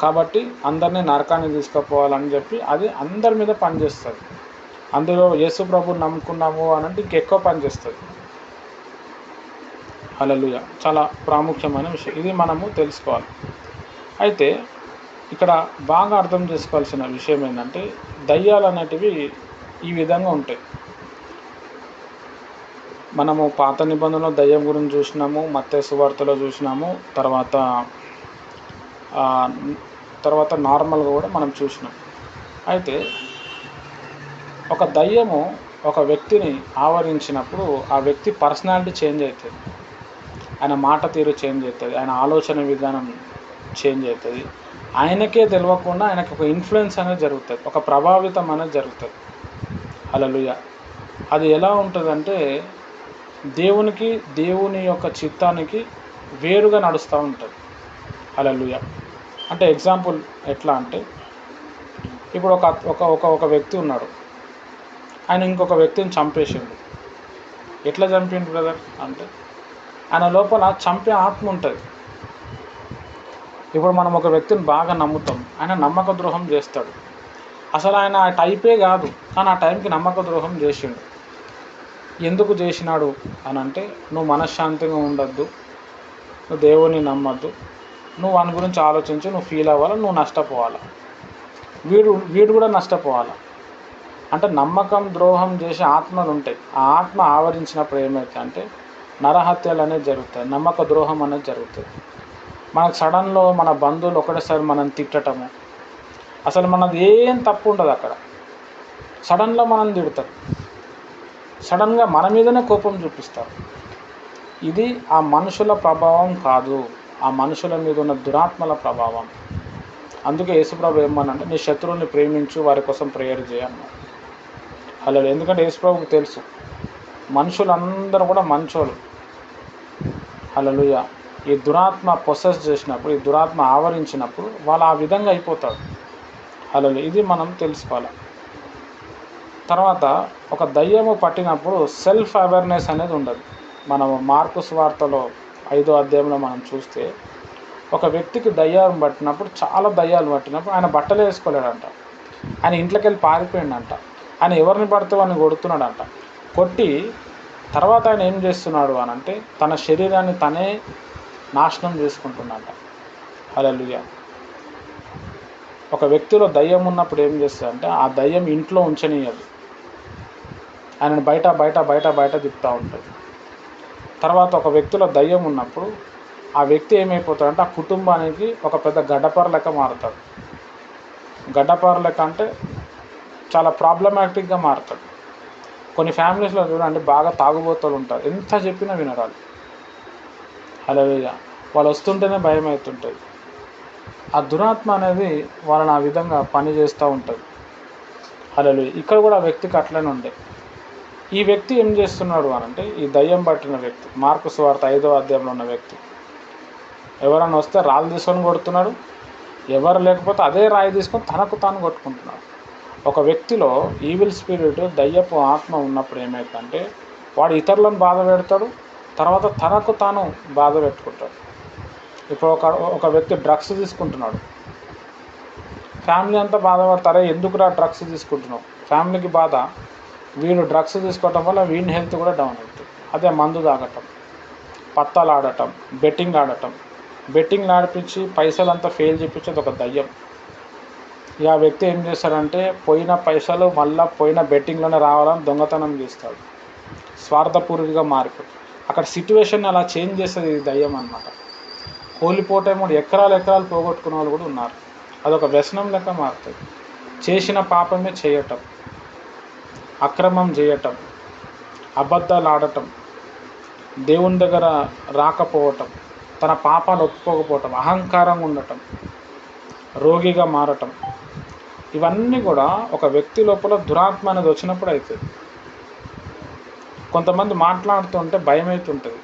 Speaker 1: కాబట్టి అందరినీ నరకాన్ని తీసుకుపోవాలని చెప్పి అది అందరి మీద పనిచేస్తుంది. అందులో యేసు ప్రభుని నమ్ముకున్నాము అని అంటే ఇంకెక్కువ పనిచేస్తుంది. హల్లెలూయా. చాలా ప్రాముఖ్యమైన విషయం, ఇది మనము తెలుసుకోవాలి. అయితే ఇక్కడ బాగా అర్థం చేసుకోవాల్సిన విషయం ఏంటంటే దయ్యాలు అనేటివి ఈ విధంగా ఉంటాయి. మనము పాత నిబంధనలో దయ్యం గురించి చూసినాము, మత్తయి సువార్తలో చూసినాము, తర్వాత నార్మల్గా కూడా మనం చూసినాం. అయితే ఒక దయ్యము ఒక వ్యక్తిని ఆవరించినప్పుడు ఆ వ్యక్తి పర్సనాలిటీ చేంజ్ అవుతుంది, ఆయన మాట తీరు చేంజ్ అవుతుంది, ఆయన ఆలోచన విధానం చేంజ్ అవుతుంది. ఆయనకే తెలియకుండా ఆయనకు ఒక ఇన్ఫ్లుయెన్స్ అనేది జరుగుతుంది, ఒక ప్రభావితం అనేది జరుగుతుంది. హల్లెలూయా. అది ఎలా ఉంటుందంటే దేవుని యొక్క చిత్తానికి వేరుగా నడుస్తూ ఉంటుంది. హల్లెలూయా. అంటే ఎగ్జాంపుల్ ఎట్లా అంటే ఇప్పుడు ఒక వ్యక్తి ఉన్నాడు, ఆయన ఇంకొక వ్యక్తిని చంపేసిండు. ఎట్లా చంపిండు బ్రదర్ అంటే ఆయన లోపల చంపే ఆత్మ ఉంటుంది. ఇప్పుడు మనం ఒక వ్యక్తిని బాగా నమ్ముతాం, ఆయన నమ్మక ద్రోహం చేస్తాడు. అసలు ఆయన ఆ టైపే కాదు, కానీ ఆ టైంకి నమ్మక ద్రోహం చేసిండు. ఎందుకు చేసినాడు అని అంటే నువ్వు మనశ్శాంతిగా ఉండద్దు, నువ్వు దేవుని నమ్మద్దు, నువ్వు వాని గురించి ఆలోచించి నువ్వు ఫీల్ అవ్వాలి, నువ్వు నష్టపోవాలి, వీడు కూడా నష్టపోవాలి. అంటే నమ్మకం ద్రోహం చేసే ఆత్మలు ఉంటాయి. ఆ ఆత్మ ఆవరించినప్పుడు ఏమవుతుంది అంటే నరహత్యలు అనేది జరుగుతాయి, నమ్మక ద్రోహం అనేది జరుగుతుంది. మనకు సడన్లో మన బంధువులు ఒకటేసారి మనం తిట్టటము, అసలు మనది ఏం తప్పు ఉండదు అక్కడ, సడన్గా మనం తిడతారు, సడన్గా మన మీదనే కోపం చూపిస్తారు. ఇది ఆ మనుషుల ప్రభావం కాదు, ఆ మనుషుల మీద ఉన్న దురాత్మల ప్రభావం. అందుకే యేసుప్రభు ఏమన్నాడంటే నీ శత్రువుని ప్రేమించు, వారి కోసం ప్రేయర్ చేయన్నాడు. అలా ఎందుకంటే యేసుప్రభుకు తెలుసు మనుషులందరూ కూడా మంచోళ్ళు. హల్లెలూయా. ఈ దురాత్మ పొసెస్ చేసినప్పుడు, ఈ దురాత్మ ఆవరించినప్పుడు వాళ్ళు ఆ విధంగా అయిపోతాడు. హల్లెలూయా. ఇది మనం తెలుసుకోవాలి. తర్వాత ఒక దయ్యము పట్టినప్పుడు సెల్ఫ్ అవేర్నెస్ అనేది ఉండదు. మనం మార్కు సువార్తలో 5వ అధ్యాయంలో మనం చూస్తే ఒక వ్యక్తికి దయ్యాలు పట్టినప్పుడు, చాలా దయ్యాలు పట్టినప్పుడు ఆయన బట్టలు వేసుకోలేడంట, ఆయన ఇంట్లోకి వెళ్ళి పారిపోయిండంట, ఆయన ఎవరిని పడితే వాడిని కొడుతున్నాడంట. కొట్టి తర్వాత ఆయన ఏం చేస్తున్నాడు అని అంటే తన శరీరాన్ని తనే నాశనం చేసుకుంటున్నాడంట. హల్లెలూయా. ఒక వ్యక్తిలో దయ్యం ఉన్నప్పుడు ఏం చేస్తుందంటే ఆ దయ్యం ఇంట్లో ఉంచనీయదు, ఆయనను బయట బయట బయట బయట తిప్పుతూ ఉంటుంది. తర్వాత ఒక వ్యక్తిలో దయ్యం ఉన్నప్పుడు ఆ వ్యక్తి ఏమైపోతాడంటే ఆ కుటుంబానికి ఒక పెద్ద గడ్డపార లెక్క మారుతాడు. గడ్డపార లెక్క అంటే చాలా ప్రాబ్లమాటిక్గా మారుతాడు. కొన్ని ఫ్యామిలీస్లో చూడండి బాగా తాగుబోతులు ఉంటారు, ఎంత చెప్పినా వినరాలు. హల్లెలూయా. వాళ్ళు వస్తుంటేనే భయం అవుతుంటుంది. ఆ దురాత్మ అనేది వాళ్ళని ఆ విధంగా పని చేస్తూ ఉంటుంది. హల్లెలూయా. ఇక్కడ కూడా ఆ వ్యక్తికి అట్లనే ఉండే. ఈ వ్యక్తి ఏం చేస్తున్నాడు అని అంటే ఈ దయ్యం పట్టిన వ్యక్తి, మార్కు సువార్త 5వ అధ్యాయంలో ఉన్న వ్యక్తి, ఎవరైనా వస్తే రాళ్ళు తీసుకొని కొడుతున్నాడు, ఎవరు లేకపోతే అదే రాయి తీసుకొని తనకు తాను కొట్టుకుంటున్నాడు. ఒక వ్యక్తిలో ఈవిల్ స్పిరిట్, దయ్యపు ఆత్మ ఉన్నప్పుడు ఏమవుతుందంటే వాడు ఇతరులను బాధ పెడతాడు, తర్వాత తనకు తాను బాధ పెట్టుకుంటాడు. ఇప్పుడు ఒక వ్యక్తి డ్రగ్స్ తీసుకుంటున్నాడు, ఫ్యామిలీ అంతా బాధపడతారే ఎందుకురా డ్రగ్స్ తీసుకుంటున్నావు, ఫ్యామిలీకి బాధ, వీడు డ్రగ్స్ తీసుకోవటం వల్ల వీడిని హెల్త్ కూడా డౌన్ అవుతుంది. అదే మందు తాగటం, పత్తాలు ఆడటం, బెట్టింగ్ ఆడటం, బెట్టింగ్ ఆడిపించి పైసలంతా ఫెయిల్ చేయించేది ఒక దయ్యం. ఇక ఆ వ్యక్తి ఏం చేస్తాడంటే పోయిన పైసలు మళ్ళీ పోయిన బెట్టింగ్లోనే రావాలని దొంగతనం చేస్తాడు, స్వార్థపూరితగా మారిపోతుంది. అక్కడ సిచ్యువేషన్ అలా చేంజ్ చేస్తుంది ఈ దయ్యం అన్నమాట. కోల్పోటేమో ఎకరాలు ఎకరాలు పోగొట్టుకునే వాళ్ళు కూడా ఉన్నారు. అదొక వ్యసనం లెక్క మారుతుంది. చేసిన పాపమే చేయటం, అక్రమం చేయటం, అబద్ధాలు ఆడటం, దేవుని దగ్గర రాకపోవటం, తన పాపాలు ఒప్పుకోకపోవటం, అహంకారంగా ఉండటం, రోగిగా మారటం, ఇవన్నీ కూడా ఒక వ్యక్తి లోపల దురాత్మ అనేది వచ్చినప్పుడు అవుతుంది. కొంతమంది మాట్లాడుతుంటే భయం అవుతుంటుంది,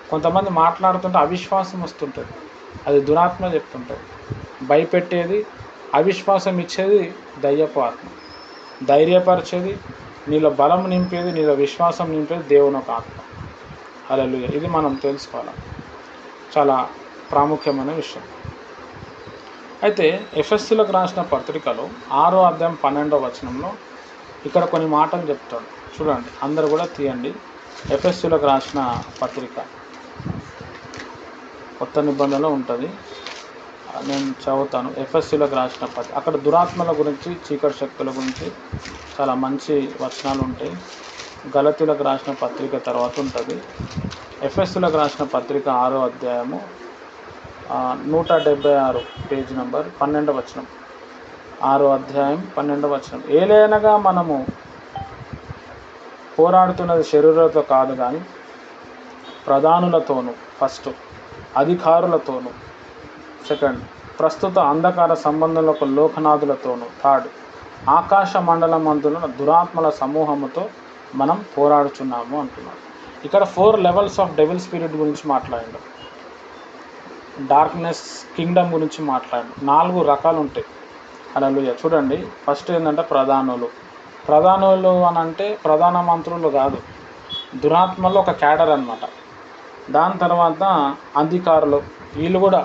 Speaker 1: కొంతమంది మాట్లాడుతుంటే అవిశ్వాసం వస్తుంటుంది, అది దురాత్మ చెప్తుంటుంది. భయపెట్టేది, అవిశ్వాసం ఇచ్చేది దయ్యపు ఆత్మ, ధైర్యపరిచేది, నీలో బలం నింపేది, నీలో విశ్వాసం నింపేది దేవుని ఒక ఆత్మ. హల్లెలూయా. ఇది మనం తెలుసుకోవాలి, చాలా ప్రాముఖ్యమైన విషయం. అయితే ఎఫెసీయులకు రాసిన పత్రికలో 6వ అధ్యాయం 12వ వచనంలో ఇక్కడ కొన్ని మాటలు చెప్తాడు. చూడండి, అందరూ కూడా తీయండి. ఎఫెసీయులకు రాసిన పత్రిక కొత్త నిబంధనలో ఉంటుంది, నేను చదువుతాను. ఎఫెసీయులకు రాసిన పత్రిక, అక్కడ దురాత్మల గురించి, చీకటి శక్తుల గురించి చాలా మంచి వచనాలు ఉంటాయి. గలతీయులకు రాసిన పత్రిక తర్వాత ఉంటుంది. ఎఫెసీయులకు రాసిన పత్రిక 6వ అధ్యాయము 176 పేజ్ నెంబర్ 12వ వచనం. 6వ అధ్యాయం 12వ వచనం. ఏలైనగా మనము పోరాడుతున్నది శరీరులతో కాదు కానీ ప్రధానులతోనూ, ఫస్ట్ అధికారులతోనూ, సెకండ్ ప్రస్తుత అంధకార సంబంధంలో ఒక లోకనాథులతోనూ, థర్డ్ ఆకాశ మండలమందున దురాత్మల సమూహముతో మనం పోరాడుచున్నాము అంటున్నాడు. ఇక్కడ 4 లెవెల్స్ ఆఫ్ డెవిల్ స్పిరిట్ గురించి మాట్లాడాడు, డార్క్నెస్ కింగ్డమ్ గురించి మాట్లాడాడు. 4 రకాలు ఉంటాయి. హల్లెలూయా. చూడండి, ఫస్ట్ ఏంటంటే ప్రధానులు అని అంటే ప్రధాన మంత్రులు కాదు, దురాత్మలో ఒక క్యాడర్ అన్నమాట. దాని తర్వాత అధికారులు, వీళ్ళు కూడా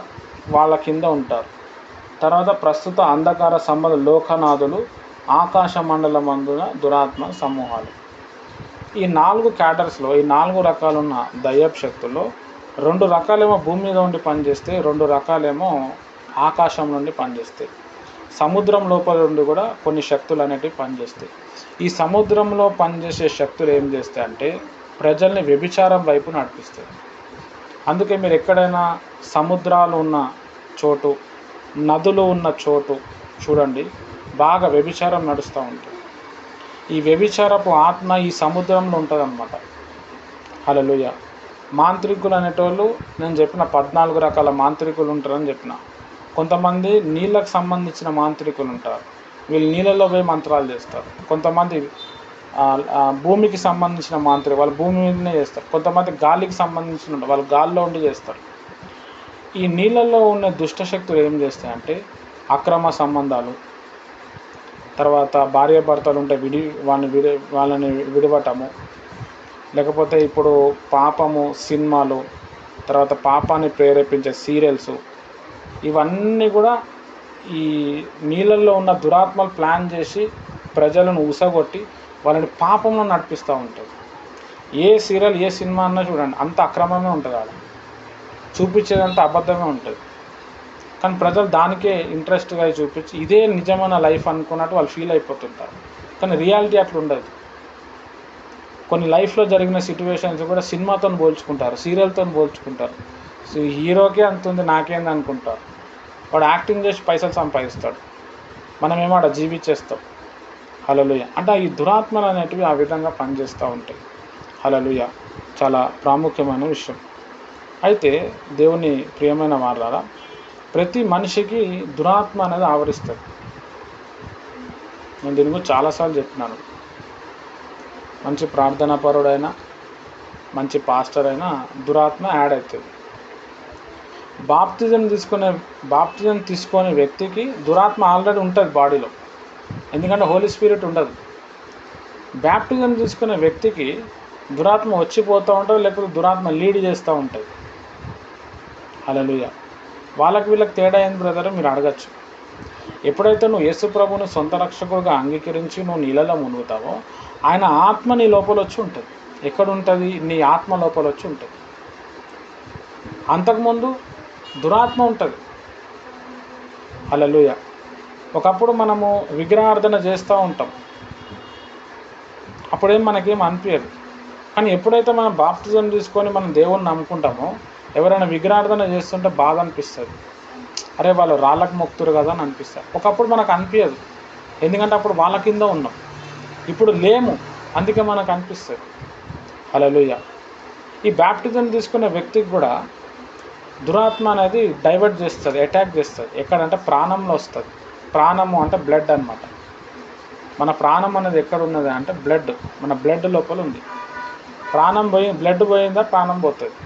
Speaker 1: వాళ్ళ కింద ఉంటారు. తర్వాత ప్రస్తుత అంధకార సంబంధ లోకనాథులు, ఆకాశ మండలమందున దురాత్మ సమూహాలు. ఈ 4 క్యాడర్స్లో, ఈ 4 రకాలున్న దయ్యపు శక్తుల్లో 2 రకాలేమో భూమి మీద ఉండి పనిచేస్తే, 2 రకాలేమో ఆకాశం నుండి పనిచేస్తాయి. సముద్రం లోపల నుండి కూడా కొన్ని శక్తులు అనేటివి పనిచేస్తాయి. ఈ సముద్రంలో పనిచేసే శక్తులు ఏం చేస్తాయి అంటే ప్రజల్ని వ్యభిచారం వైపు నడిపిస్తాయి. అందుకే మీరు ఎక్కడైనా సముద్రాలు ఉన్న చోటు, నదులు ఉన్న చోటు చూడండి, బాగా వ్యభిచారం నడుస్తూ ఉంటుంది. ఈ వ్యభిచారపు ఆత్మ ఈ సముద్రంలో ఉంటుందన్నమాట. హల్లెలూయా. మాంత్రికులు అనేటోళ్ళు నేను చెప్పిన 14 రకాల మాంత్రికులు ఉంటారని చెప్పిన. కొంతమంది నీళ్ళకు సంబంధించిన మాంత్రికులు ఉంటారు, వీళ్ళు నీళ్ళలో పోయి మంత్రాలు చేస్తారు. కొంతమంది భూమికి సంబంధించిన మాంత్రికులు, వాళ్ళు భూమి మీదనే చేస్తారు. కొంతమంది గాలికి సంబంధించిన వాళ్ళు గాల్లో ఉండి చేస్తారు. ఈ నీళ్ళల్లో ఉన్న దుష్టశక్తులు ఏం చేస్తాయంటే అక్రమ సంబంధాలు, తర్వాత భార్యాభర్తలు ఉంటే వాళ్ళని విడవటము, లేకపోతే ఇప్పుడు పాపము సినిమాలు, తర్వాత పాపాన్ని ప్రేరేపించే సీరియల్స్, ఇవన్నీ కూడా ఈ నీళ్ళల్లో ఉన్న దురాత్మలు ప్లాన్ చేసి ప్రజలను ఉసగొట్టి వాళ్ళని పాపంలో నడిపిస్తూ ఉంటుంది. ఏ సీరియల్ ఏ సినిమా అన్నా చూడండి, అంత అక్రమమే ఉంటుంది. అలా చూపించేదంతా అబద్ధమే ఉంటుంది. కానీ ప్రజలు దానికే ఇంట్రెస్ట్గా చూపించి ఇదే నిజమైన లైఫ్ అనుకున్నట్టు వాళ్ళు ఫీల్ అయిపోతుంటారు. కానీ రియాలిటీ అట్లా ఉండదు. కొన్ని లైఫ్లో జరిగిన సిచ్యువేషన్స్ కూడా సినిమాతో పోల్చుకుంటారు, సీరియల్తో పోల్చుకుంటారు. సో హీరోకే అంత ఉంది నాకేంది అనుకుంటారు. వాడు యాక్టింగ్ చేసి పైసలు సంపాదిస్తాడు, మనమేమో ఆడ జీవించేస్తాం. హల్లెలూయా. అంటే ఈ దురాత్మలు అనేటివి ఆ విధంగా పనిచేస్తూ ఉంటాయి. హల్లెలూయా. చాలా ప్రాముఖ్యమైన విషయం. అయితే దేవుని ప్రియమైన వారలారా, ప్రతి మనిషికి దురాత్మ అనేది ఆవరిస్తుంది. నేను దీని గురించి చాలాసార్లు చెప్పినాను. మంచి ప్రార్థనాపరుడైనా, మంచి పాస్టర్ అయినా దురాత్మ యాడ్ అవుతుంది. బాప్తిజం తీసుకునే వ్యక్తికి దురాత్మ ఆల్రెడీ ఉంటుంది బాడీలో, ఎందుకంటే హోలీ స్పిరిట్ ఉండదు. బ్యాప్టిజం తీసుకునే వ్యక్తికి దురాత్మ వచ్చిపోతూ ఉంటుంది, లేకపోతే దురాత్మ లీడ్ చేస్తూ ఉంటుంది. హల్లెలూయా. వాళ్ళకి వీళ్ళకి తేడా ఏంది బ్రదర్ మీరు అడగచ్చు. ఎప్పుడైతే నువ్వు యేసు ప్రభువుని సొంత రక్షకుడుగా అంగీకరించి నువ్వు నీళ్ళలో మునుగుతావో ఆయన ఆత్మ నీ లోపల వచ్చి ఉంటుంది. ఎక్కడ ఉంటుంది? నీ ఆత్మ లోపల వచ్చి ఉంటుంది. అంతకుముందు దురాత్మ ఉంటుంది. హల్లెలూయా. ఒకప్పుడు మనము విగ్రహార్థన చేస్తూ ఉంటాం, అప్పుడేం మనకేం అనిపించదు. కానీ ఎప్పుడైతే మనం బాప్తిజం తీసుకొని మనం దేవుణ్ణి నమ్ముకుంటామో ఎవరైనా విగ్రహార్థన చేస్తుంటే బాధ అనిపిస్తుంది. అరే వాళ్ళు రాళ్ళకు మొక్కుతురు కదా అని అనిపిస్తుంది. ఒకప్పుడు మనకు అనిపించదు, ఎందుకంటే అప్పుడు వాళ్ళ కింద ఉన్నాం, ఇప్పుడు లేము, అందుకే మనకు అనిపిస్తుంది. హల్లెలూయా. ఈ బ్యాప్టిజం తీసుకునే వ్యక్తికి కూడా దురాత్మ అనేది డైవర్ట్ చేస్తుంది, అటాక్ చేస్తుంది. ఎక్కడంటే ప్రాణంలో వస్తుంది. ప్రాణము అంటే బ్లడ్ అన్నమాట. మన ప్రాణం అనేది ఎక్కడ ఉన్నది అంటే బ్లడ్, మన బ్లడ్ లోపల ఉంది. బ్లడ్ పోయిందా ప్రాణం పోతుంది.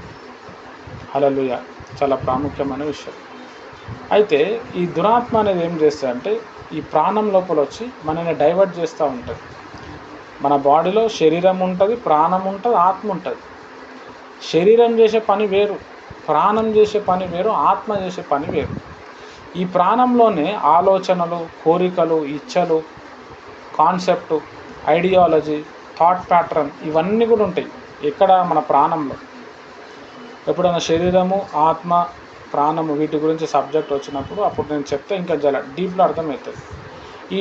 Speaker 1: హల్లెలూయా. చాలా ప్రాముఖ్యమైన విషయం. అయితే ఈ దురాత్మ అనేది ఏం చేస్తుంది అంటే ఈ ప్రాణం లోపల వచ్చి మనల్ని డైవర్ట్ చేస్తూ ఉంటుంది. మన బాడీలో శరీరం ఉంటుంది, ప్రాణం ఉంటుంది, ఆత్మ ఉంటుంది. శరీరం చేసే పని వేరు, ప్రాణం చేసే పని వేరు, ఆత్మ చేసే పని వేరు. ఈ ప్రాణంలోనే ఆలోచనలు, కోరికలు, ఇచ్చలు, కాన్సెప్ట్, ఐడియాలజీ, థాట్ ప్యాటర్న్ ఇవన్నీ కూడా ఉంటాయి. ఇక్కడ మన ప్రాణంలో. ఎప్పుడైనా శరీరము, ఆత్మ, ప్రాణము వీటి గురించి సబ్జెక్ట్ వచ్చినప్పుడు అప్పుడు నేను చెప్తే ఇంకా చాలా డీప్లో అర్థమవుతుంది. ఈ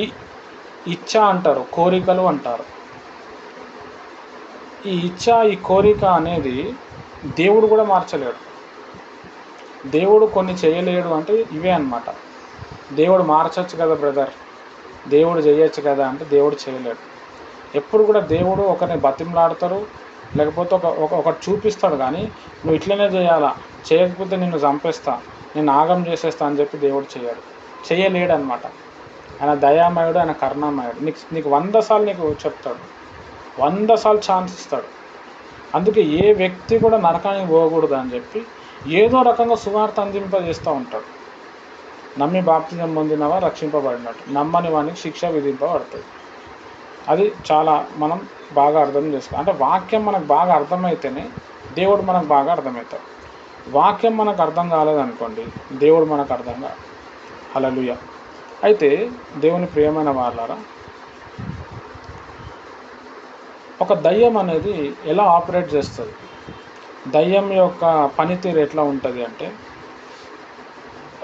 Speaker 1: ఇచ్చ అంటారు, కోరికలు అంటారు. ఈ ఇచ్చ, ఈ కోరిక అనేది దేవుడు కూడా మార్చలేడు. దేవుడు కొన్ని చేయలేడు అంటే ఇవే అన్నమాట. దేవుడు మార్చచ్చు కదా బ్రదర్, దేవుడు చేయొచ్చు కదా అంటే దేవుడు చేయలేడు. ఎప్పుడు కూడా దేవుడు ఒకరిని బతిమలాడతారు, లేకపోతే ఒకటి చూపిస్తాడు. కానీ నువ్వు ఇట్లనే చేయాలా, చేయకపోతే నిన్ను చంపేస్తా, నేను ఆగం చేసేస్తా అని చెప్పి దేవుడు చేయలేడు అనమాట. ఆయన దయామయుడు, ఆయన కరుణామయుడు. నీకు 100 సార్లు నీకు చెప్తాడు, 100 సార్లు ఛాన్స్ ఇస్తాడు. అందుకే ఏ వ్యక్తి కూడా నరకానికి పోకూడదు అని చెప్పి ఏదో రకంగా సువార్త అందింపజేస్తూ ఉంటాడు. నమ్మి బాప్తిజం పొందినవా రక్షింపబడినట్టు, నమ్మని వానికి శిక్ష విధింపబడుతుంది. అది చాలా మనం బాగా అర్థం చేసుకోవాలి. అంటే వాక్యం మనకు బాగా అర్థమైతేనే దేవుడు మనకు బాగా అర్థమవుతాడు. వాక్యం మనకు అర్థం కాలేదనుకోండి, దేవుడు మనకు అర్థం కాదు. హల్లెలూయా. అయితే దేవుని ప్రియమైన వారలారా, ఒక దయ్యం అనేది ఎలా ఆపరేట్ చేస్తుంది, దయ్యం యొక్క పనితీరు ఎట్లా ఉంటుంది అంటే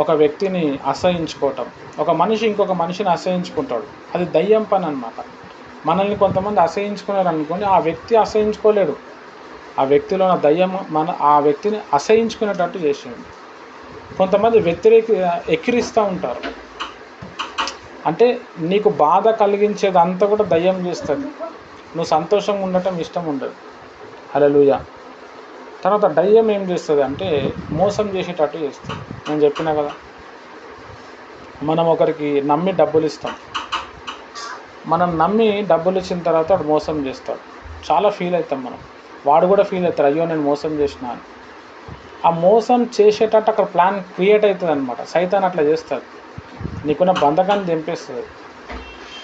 Speaker 1: ఒక వ్యక్తిని అసహించుకోవటం, ఒక మనిషి ఇంకొక మనిషిని అసహించుకుంటాడు, అది దయ్యం పని అన్నమాట. మనల్ని కొంతమంది అసహించుకున్నారు అనుకోండి, ఆ వ్యక్తి అసహించుకోలేడు, ఆ వ్యక్తిలో ఉన్న దయ్యం ఆ వ్యక్తిని అసహించుకునేటట్టు చేసింది. కొంతమంది ఎక్కిరిస్తూ ఉంటారు, అంటే నీకు బాధ కలిగించేది అంతా కూడా దయ్యం చేస్తుంది, నువ్వు సంతోషంగా ఉండటం ఇష్టం ఉండదు. హల్లెలూయా. తర్వాత దయ్యం ఏం చేస్తుంది అంటే మోసం చేసేటట్టు చేస్తుంది. నేను చెప్పినా కదా, మనం ఒకరికి నమ్మి డబ్బులు ఇస్తాం, మనం నమ్మి డబ్బులు ఇచ్చిన తర్వాత వాడు మోసం చేస్తాడు, చాలా ఫీల్ అవుతాం మనం, వాడు కూడా ఫీల్ అవుతాడు, అయ్యో నేను మోసం చేసిన అని. ఆ మోసం చేసేటట్టు అక్కడ ప్లాన్ క్రియేట్ అవుతుంది అనమాట. సైతాన్ అట్లా చేస్తుంది, నీకున్న బంధకాన్ని తెంపేస్తుంది.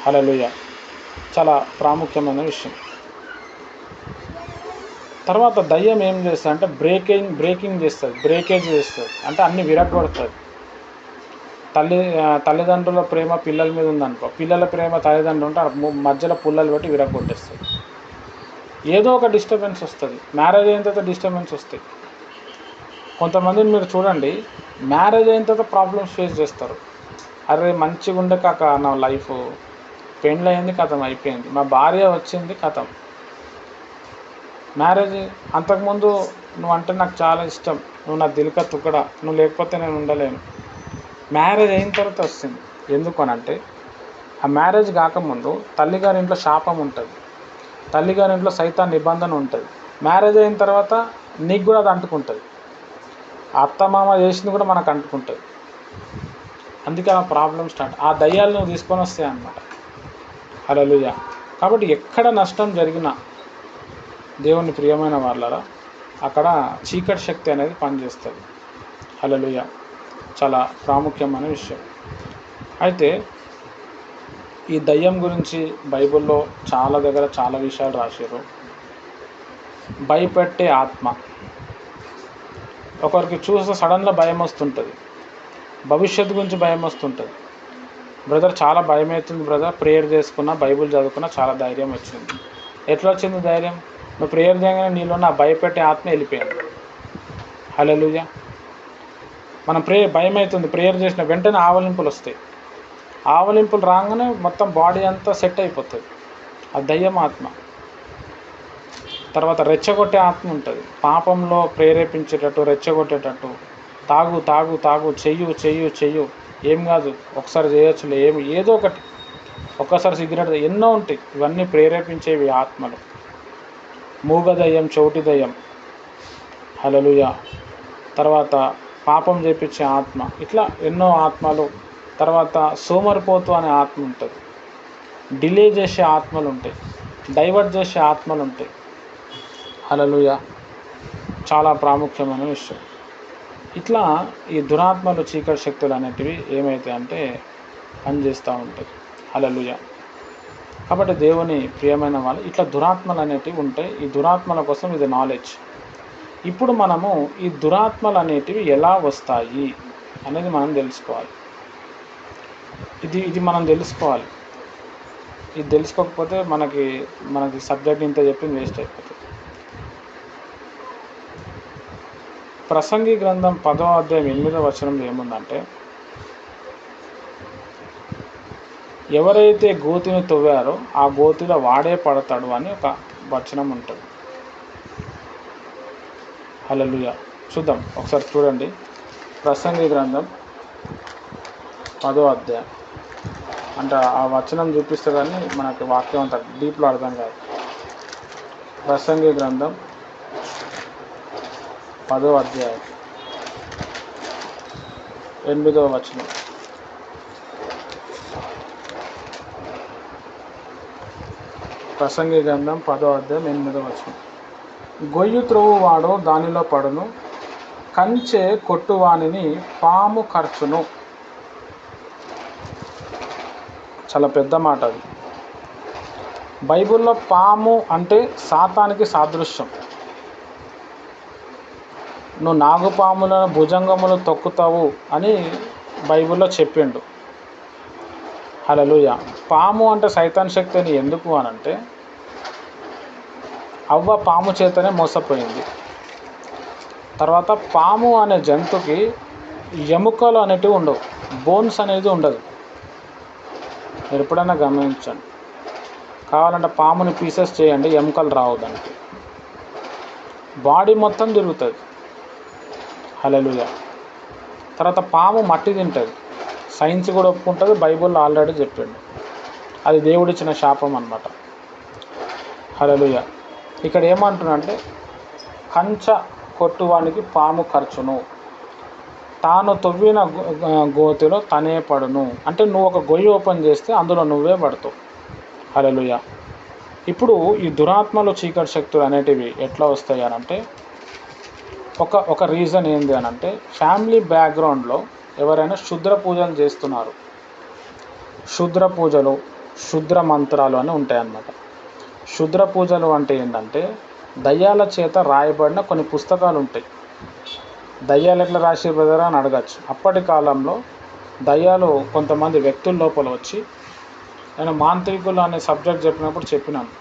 Speaker 1: హల్లెలూయా. చాలా ప్రాముఖ్యమైన విషయం. తర్వాత దయ్యం ఏం చేస్తుంది అంటే బ్రేకింగ్ చేస్తుంది, బ్రేకేజ్ చేస్తుంది, అంటే అన్ని విరగొడుతుంది. తల్లిదండ్రుల ప్రేమ పిల్లల మీద ఉందనుకో, పిల్లల ప్రేమ తల్లిదండ్రులు ఉంటే మధ్యలో పుల్లలు పెట్టి విరగొట్టేస్తుంది. ఏదో ఒక డిస్టర్బెన్స్ వస్తుంది, మ్యారేజ్ అయిన తర్వాత డిస్టర్బెన్స్ వస్తాయి. కొంతమందిని మీరు చూడండి, మ్యారేజ్ అయిన తర్వాత ప్రాబ్లమ్స్ ఫేస్ చేస్తారు. అరే మంచిగా ఉండే కాక నా లైఫ్, పెళ్ళయింది కథం అయిపోయింది, మా భార్య వచ్చింది కథం. మ్యారేజ్ అంతకుముందు నువ్వు అంటే నాకు చాలా ఇష్టం, నువ్వు నా దిల్కా తుక్కడా, నువ్వు లేకపోతే నేను ఉండలేను. మ్యారేజ్ అయిన తర్వాత వస్తుంది. ఎందుకు అని అంటే, ఆ మ్యారేజ్ కాకముందు తల్లిగారింట్లో శాపం ఉంటుంది, తల్లిగారింట్లో సైతాన్ నిబంధన ఉంటుంది. మ్యారేజ్ అయిన తర్వాత నీకు కూడా అది అంటుకుంటుంది, అత్తమామ చేసింది కూడా మనకు అంటుకుంటుంది. అందుకే ఆ ప్రాబ్లం స్టార్ట్, ఆ దయ్యాలు నువ్వు తీసుకొని వస్తాయి అన్నమాట. హల్లెలూయా. కాబట్టి ఎక్కడ నష్టం జరిగినా దేవుని ప్రియమైన వాళ్ళరా, అక్కడ చీకటి శక్తి అనేది పనిచేస్తుంది. హల్లెలూయా. చాలా ప్రాముఖ్యమైన విషయం. అయితే ఈ దయ్యం గురించి బైబిల్లో చాలా దగ్గర చాలా విషయాలు రాశారు. భయపెట్టే ఆత్మ, ఒకరికి చూస్తే సడన్గా భయం వస్తుంటుంది, భవిష్యత్తు గురించి భయం వస్తుంటుంది. బ్రదర్ చాలా భయం అవుతుంది బ్రదర్, ప్రేయర్ చేసుకున్నా బైబిల్ చదువుకున్నా చాలా ధైర్యం వచ్చింది. ఎట్లా వచ్చింది ధైర్యం? నువ్వు ప్రేయర్ చేయగానే నీలో ఉన్న భయపెట్టే ఆత్మ వెళ్ళిపోయింది. హల్లెలూయా. మనం భయం అవుతుంది, ప్రేయర్ చేసిన వెంటనే ఆవలింపులు వస్తాయి, ఆవలింపులు రాగానే మొత్తం బాడీ అంతా సెట్ అయిపోతుంది, ఆ దయ్యం ఆత్మ. తర్వాత రెచ్చగొట్టే ఆత్మ ఉంటుంది, పాపంలో ప్రేరేపించేటట్టు, రెచ్చగొట్టేటట్టు, తాగు తాగు తాగు, చెయ్యు, ఏం కాదు ఒకసారి చేయొచ్చులే, ఏదో ఒకటి, ఒక్కసారి సిగరెట్, ఎన్నో ఉంటాయి. ఇవన్నీ ప్రేరేపించేవి ఆత్మలు. మూగ దయ్యం, చౌటి దయ్యం. హల్లెలూయా. తర్వాత పాపం చేపించే ఆత్మ, ఇట్లా ఎన్నో ఆత్మలు. తర్వాత సోమరిపోతు అనే ఆత్మ ఉంటుంది, డిలే చేసే ఆత్మలు ఉంటాయి, డైవర్ట్ చేసే ఆత్మలు ఉంటాయి. హల్లెలూయా. చాలా ప్రాముఖ్యమైన విషయం. ఇట్లా ఈ దురాత్మలు, చీకటి శక్తులు అనేటివి ఏమవుతాయి అంటే పనిచేస్తూ ఉంటాయి. హల్లెలూయా. కాబట్టి దేవుని ప్రియమైన వాళ్ళు, ఇట్లా దురాత్మలు అనేటివి ఉంటాయి. ఈ దురాత్మల కోసం ఇది నాలెడ్జ్. ఇప్పుడు మనము ఈ దురాత్మలు అనేటివి ఎలా వస్తాయి అనేది మనం తెలుసుకోవాలి. ఇది మనం తెలుసుకోవాలి. ఇది తెలుసుకోకపోతే మనకి సబ్జెక్ట్ ఇంత చెప్పి వేస్ట్ అయిపోతుంది. ప్రసంగి గ్రంథం 10వ అధ్యాయం 8వ వచనంలో ఏముందంటే, ఎవరైతే గోతిని తవ్వారో ఆ గోతిలో వాడే పడతాడు అని ఒక వచనం ఉంటుంది. హల్లెలూయా. చూద్దాం ఒకసారి, చూడండి. ప్రసంగి గ్రంథం 10వ అధ్యాయం అంటే ఆ వచనం చూపిస్తే కానీ మనకి వాక్యం అంత డీప్లో అర్థం కాదు. ప్రసంగి గ్రంథం 10వ అధ్యాయం 8వ వచనం. ప్రసంగి గ్రంథం 10వ అధ్యాయం 8వ వచనం. గొయ్యి త్రోవువాడు దానిలో పడును, కంచె కొట్టువానిని పాము ఖర్చును. చాలా పెద్ద మాట అది. బైబిల్లో పాము అంటే సాతానికి సాదృశ్యం. నువ్వు నాగుపాములను భుజంగములు తొక్కుతావు అని బైబిల్లో చెప్పిండు. హల్లెలూయా. పాము అంటే సైతాన్ శక్తి అని ఎందుకు అనంటే, అవ్వ పాము చేతనే మోసపోయింది. తర్వాత పాము అనే జంతువుకి ఎముకలు అనేటివి ఉండవు, బోన్స్ అనేది ఉండదు. మీరు ఎప్పుడైనా గమనించండి. కావాలంటే పాముని పీసెస్ చేయండి, ఎముకలు రావు దానికి. బాడీ మొత్తం తిరుగుతుంది. హల్లెలూయా. తర్వాత పాము మట్టి తింటుంది. సైన్స్ కూడా ఒప్పుకుంటుంది, బైబిల్లో ఆల్రెడీ చెప్పిండు. అది దేవుడిచ్చిన శాపం అన్నమాట. హల్లెలూయా. ఇక్కడ ఏమంటున్నా అంటే, కంచ కొట్టువానికి పాము ఖర్చును, తాను తవ్విన గోతిలో తనే పడును. అంటే నువ్వు ఒక గొయ్యి ఓపెన్ చేస్తే అందులో నువ్వే పడతావు. హల్లెలూయా. ఇప్పుడు ఈ దురాత్మలు, చీకటి శక్తులు అనేటివి ఎట్లా వస్తాయి అనంటే, ఒక రీజన్ ఏంది అనంటే, ఫ్యామిలీ బ్యాక్గ్రౌండ్లో ఎవరైనా శుద్ర పూజలు చేస్తున్నారు. శుద్ర పూజలు, శుద్ర మంత్రాలు అని ఉంటాయన్నమాట. శుద్ర పూజలు అంటే ఏంటంటే, దయ్యాల చేత రాయబడిన కొన్ని పుస్తకాలు ఉంటాయి. దయ్యాలు ఎట్లా రాసి బ్రదర్ అని అడగచ్చు. అప్పటి కాలంలో దయ్యాలు కొంతమంది వ్యక్తుల లోపల వచ్చి, నేను మాంత్రికులు అనే సబ్జెక్ట్ చెప్పినప్పుడు చెప్పినాను.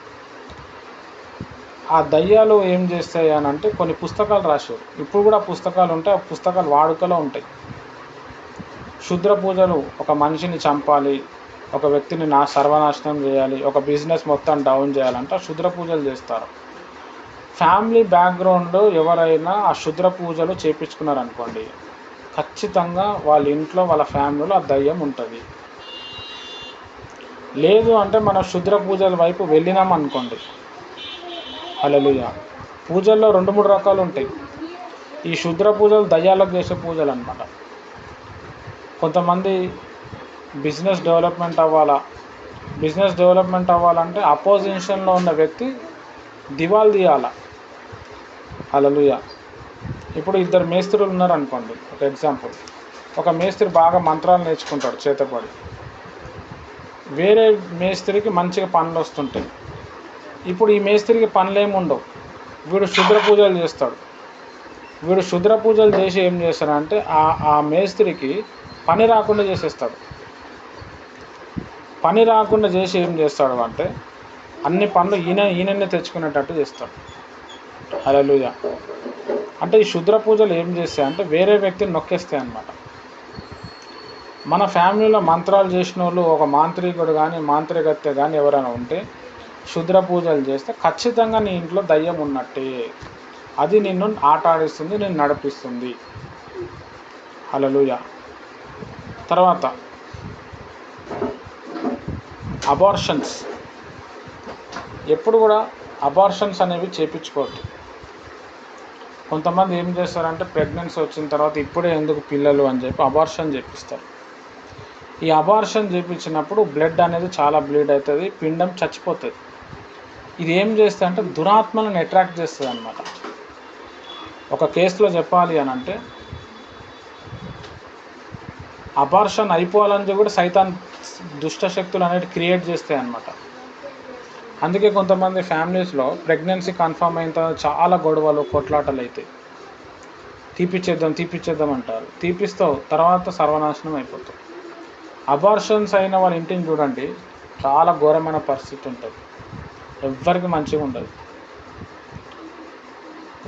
Speaker 1: ఆ దయ్యాలు ఏం చేస్తాయి అని అంటే కొన్ని పుస్తకాలు రాశారు. ఇప్పుడు కూడా పుస్తకాలు ఉంటాయి, ఆ పుస్తకాలు వాడుకలో ఉంటాయి. శుద్ర పూజలు ఒక మనిషిని చంపాలి, ఒక వ్యక్తిని సర్వనాశనం చేయాలి, ఒక బిజినెస్ మొత్తం డౌన్ చేయాలంటే శుద్ర పూజలు చేస్తారు. ఫ్యామిలీ బ్యాక్గ్రౌండ్లో ఎవరైనా ఆ శుద్ర పూజలు చేయించుకున్నారనుకోండి, ఖచ్చితంగా వాళ్ళ ఇంట్లో, వాళ్ళ ఫ్యామిలీలో ఆ దయ్యం ఉంటుంది. లేదు అంటే మనం శుద్ర పూజల వైపు వెళ్ళినాం అనుకోండి. హల్లెలూయా. పూజల్లో 2-3 రకాలు ఉంటాయి. ఈ శుద్ర పూజలు దయ్యాలకు చేసే పూజలు అన్నమాట. కొంతమంది బిజినెస్ డెవలప్మెంట్ అవ్వాలంటే అపోజిషన్లో ఉన్న వ్యక్తి దివాలు తీయాల. హల్లెలూయా. ఇప్పుడు 2 మేస్త్రులు ఉన్నారనుకోండి, ఒక ఎగ్జాంపుల్. ఒక మేస్త్రి బాగా మంత్రాలు నేర్చుకుంటాడు చేతపడి, వేరే మేస్త్రికి మంచిగా పనులు వస్తుంటాయి. ఇప్పుడు ఈ మేస్త్రికి పనులు ఏమి ఉండవు, వీడు శుద్ర పూజలు చేస్తాడు. వీడు శుద్ర పూజలు చేసి ఏం చేస్తాడంటే ఆ మేస్త్రికి పని రాకుండా చేసేస్తాడు. పని రాకుండా చేసి ఏం చేస్తాడు అంటే అన్ని పనులు ఈయననే తెచ్చుకునేటట్టు చేస్తాడు. హల్లెలూయా. అంటే ఈ శుద్ర పూజలు ఏం చేస్తాయంటే వేరే వ్యక్తిని నొక్కేస్తాయి అన్నమాట. మన ఫ్యామిలీలో మంత్రాలు చేసిన వాళ్ళు, ఒక మాంత్రికుడు కానీ మాంత్రికత్య కానీ ఎవరైనా ఉంటే శుద్ర పూజలు చేస్తే ఖచ్చితంగా నీ ఇంట్లో దయ్యం ఉన్నట్టే. అది నిన్ను ఆట ఆడిస్తుంది, నిన్ను నడిపిస్తుంది. హల్లెలూయా. తర్వాత అబార్షన్స్. ఎప్పుడు కూడా అబార్షన్స్ అనేవి చేయించుకోవద్దు. కొంతమంది ఏం చేస్తారంటే ప్రెగ్నెన్సీ వచ్చిన తర్వాత ఇప్పుడే ఎందుకు పిల్లలు అని చెప్పి అబార్షన్ చేపిస్తారు. ఈ అబార్షన్ చేయించినప్పుడు బ్లడ్ అనేది చాలా బ్లీడ్ అవుతుంది, పిండం చచ్చిపోతుంది. ఇది ఏం చేస్తుంది అంటే దురాత్మలను అట్రాక్ట్ చేస్తుంది అన్నమాట. ఒక కేసులో చెప్పాలి అని అంటే, అబార్షన్ అయిపోవాలని కూడా సైతాన్ దుష్టశక్తులు అనేవి క్రియేట్ చేస్తాయి అన్నమాట. అందుకే కొంతమంది ఫ్యామిలీస్లో ప్రెగ్నెన్సీ కన్ఫర్మ్ అయిన తర్వాత చాలా గొడవలు, కొట్లాటలు అవుతాయి. తీపిచ్చేద్దాం అంటారు. తీపిస్తావు, తర్వాత సర్వనాశనం అయిపోతావు. అబార్షన్స్ అయిన వాళ్ళ ఇంటిని చూడండి, చాలా ఘోరమైన పరిస్థితి ఉంటుంది. ఎవ్వరికి మంచిగా ఉండదు.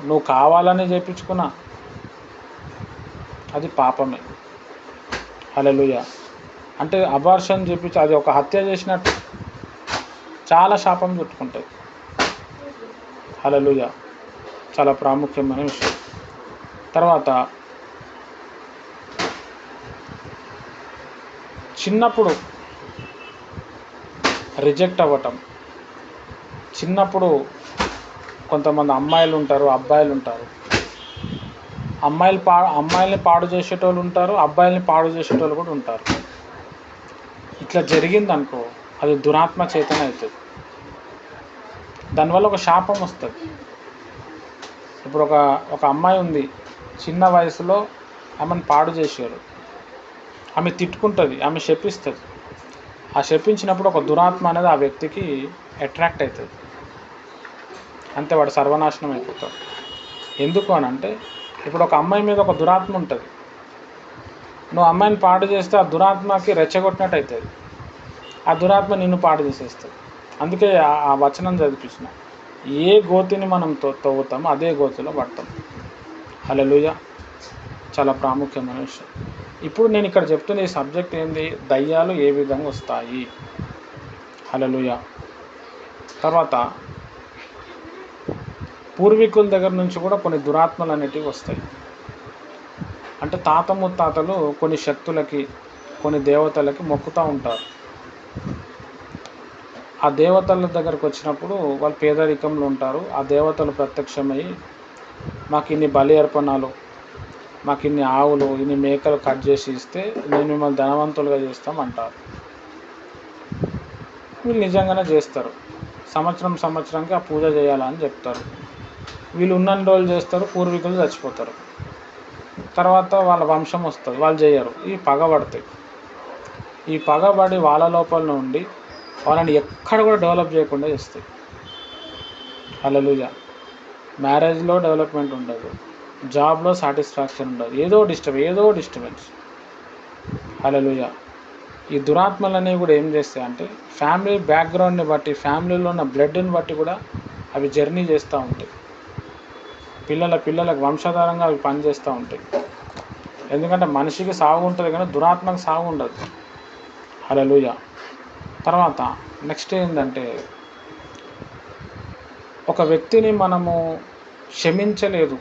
Speaker 1: నువ్వు కావాలని చేయించుకున్నా అది పాపమే. హల్లెలూయా. అంటే అబార్షన్ చేయించి అది ఒక హత్య చేసినట్టు, చాలా శాపం చుట్టుకుంటుంది. హల్లెలూయా. చాలా ప్రాముఖ్యమైన విషయం. తర్వాత చిన్నప్పుడు రిజెక్ట్ అవ్వటం. చిన్నప్పుడు కొంతమంది అమ్మాయిలు ఉంటారు, అబ్బాయిలు ఉంటారు. అమ్మాయిల్ని పాడు చేసేటోళ్ళు ఉంటారు, అబ్బాయిల్ని పాడు చేసేటోళ్ళు కూడా ఉంటారు. ఇట్లా జరిగిందనుకో అది దురాత్మ చేతనే అవుతుంది. దానివల్ల ఒక శాపం వస్తుంది. ఇప్పుడు ఒక అమ్మాయి ఉంది, చిన్న వయసులో ఆమెను పాడు చేశారు. ఆమె తిట్టుకుంటుంది, ఆమె శపిస్తుంది. ఆ శపించినప్పుడు ఒక దురాత్మ అనేది ఆ వ్యక్తికి అట్రాక్ట్ అవుతుంది. అంతే, వాడు సర్వనాశనం అయిపోతాడు. ఎందుకు అని అంటే, ఇప్పుడు ఒక అమ్మాయి మీద ఒక దురాత్మ ఉంటుంది. నువ్వు అమ్మాయిని పాడు చేస్తే ఆ దురాత్మకి రెచ్చగొట్టినట్టు అవుతుంది. ఆ దురాత్మ నిన్ను పాడు చేసేస్తుంది. అందుకే ఆ వచనం చదివించిన, ఏ గోతిని మనం తవ్వుతామో అదే గోతిలో పడతాం. హల్లెలూయా. చాలా ప్రాముఖ్యమైన విషయం. ఇప్పుడు నేను ఇక్కడ చెప్తున్న ఈ సబ్జెక్ట్ ఏంది, దయ్యాలు ఏ విధంగా వస్తాయి. హల్లెలూయా. తర్వాత పూర్వీకుల దగ్గర నుంచి కూడా కొన్ని దురాత్మలు అనేటివి వస్తాయి. అంటే తాత ముత్తాతలు కొన్ని శక్తులకి, కొన్ని దేవతలకి మొక్కుతూ ఉంటారు. ఆ దేవతల దగ్గరకు వచ్చినప్పుడు వాళ్ళు పేదరికంలో ఉంటారు. ఆ దేవతలు ప్రత్యక్షమై మాకు ఇన్ని బలి అర్పణాలు, మాకు ఇన్ని ఆవులు, ఇన్ని మేకలు కట్ చేసి ఇస్తే నేను మిమ్మల్ని ధనవంతులుగా చేస్తామంటారు. వీళ్ళు నిజంగానే చేస్తారు. సంవత్సరానికి ఆ పూజ చేయాలని చెప్తారు. వీళ్ళు ఉన్నన్ని రోజులు చేస్తారు, పూర్వీకులు చచ్చిపోతారు. తర్వాత వాళ్ళ వంశం వస్తుంది, వాళ్ళు చేయరు. ఈ పగబడతాయి. ఈ పగబడి వాళ్ళ లోపల నుండి వాళ్ళని ఎక్కడ కూడా డెవలప్ చేయకుండా చేస్తాయి. హల్లెలూయా. మ్యారేజ్లో డెవలప్మెంట్ ఉండదు, జాబ్లో సాటిస్ఫాక్షన్ ఉండదు, ఏదో డిస్టర్బెన్స్. హల్లెలూయా. ఈ దురాత్మలు అనేవి కూడా ఏం చేస్తాయి అంటే ఫ్యామిలీ బ్యాక్గ్రౌండ్ని బట్టి, ఫ్యామిలీలో ఉన్న బ్లడ్ని బట్టి కూడా అవి జర్నీ చేస్తూ ఉంటాయి. పిల్లలకు వంశధారంగా అవి పనిచేస్తూ ఉంటాయి. ఎందుకంటే మనిషికి సాగు ఉంటుంది కానీ దురాత్మకు సాగు ఉండదు. హల్లెలూయా. తర్వాత నెక్స్ట్ ఏంటంటే, ఒక వ్యక్తిని మనము క్షమించలేదు,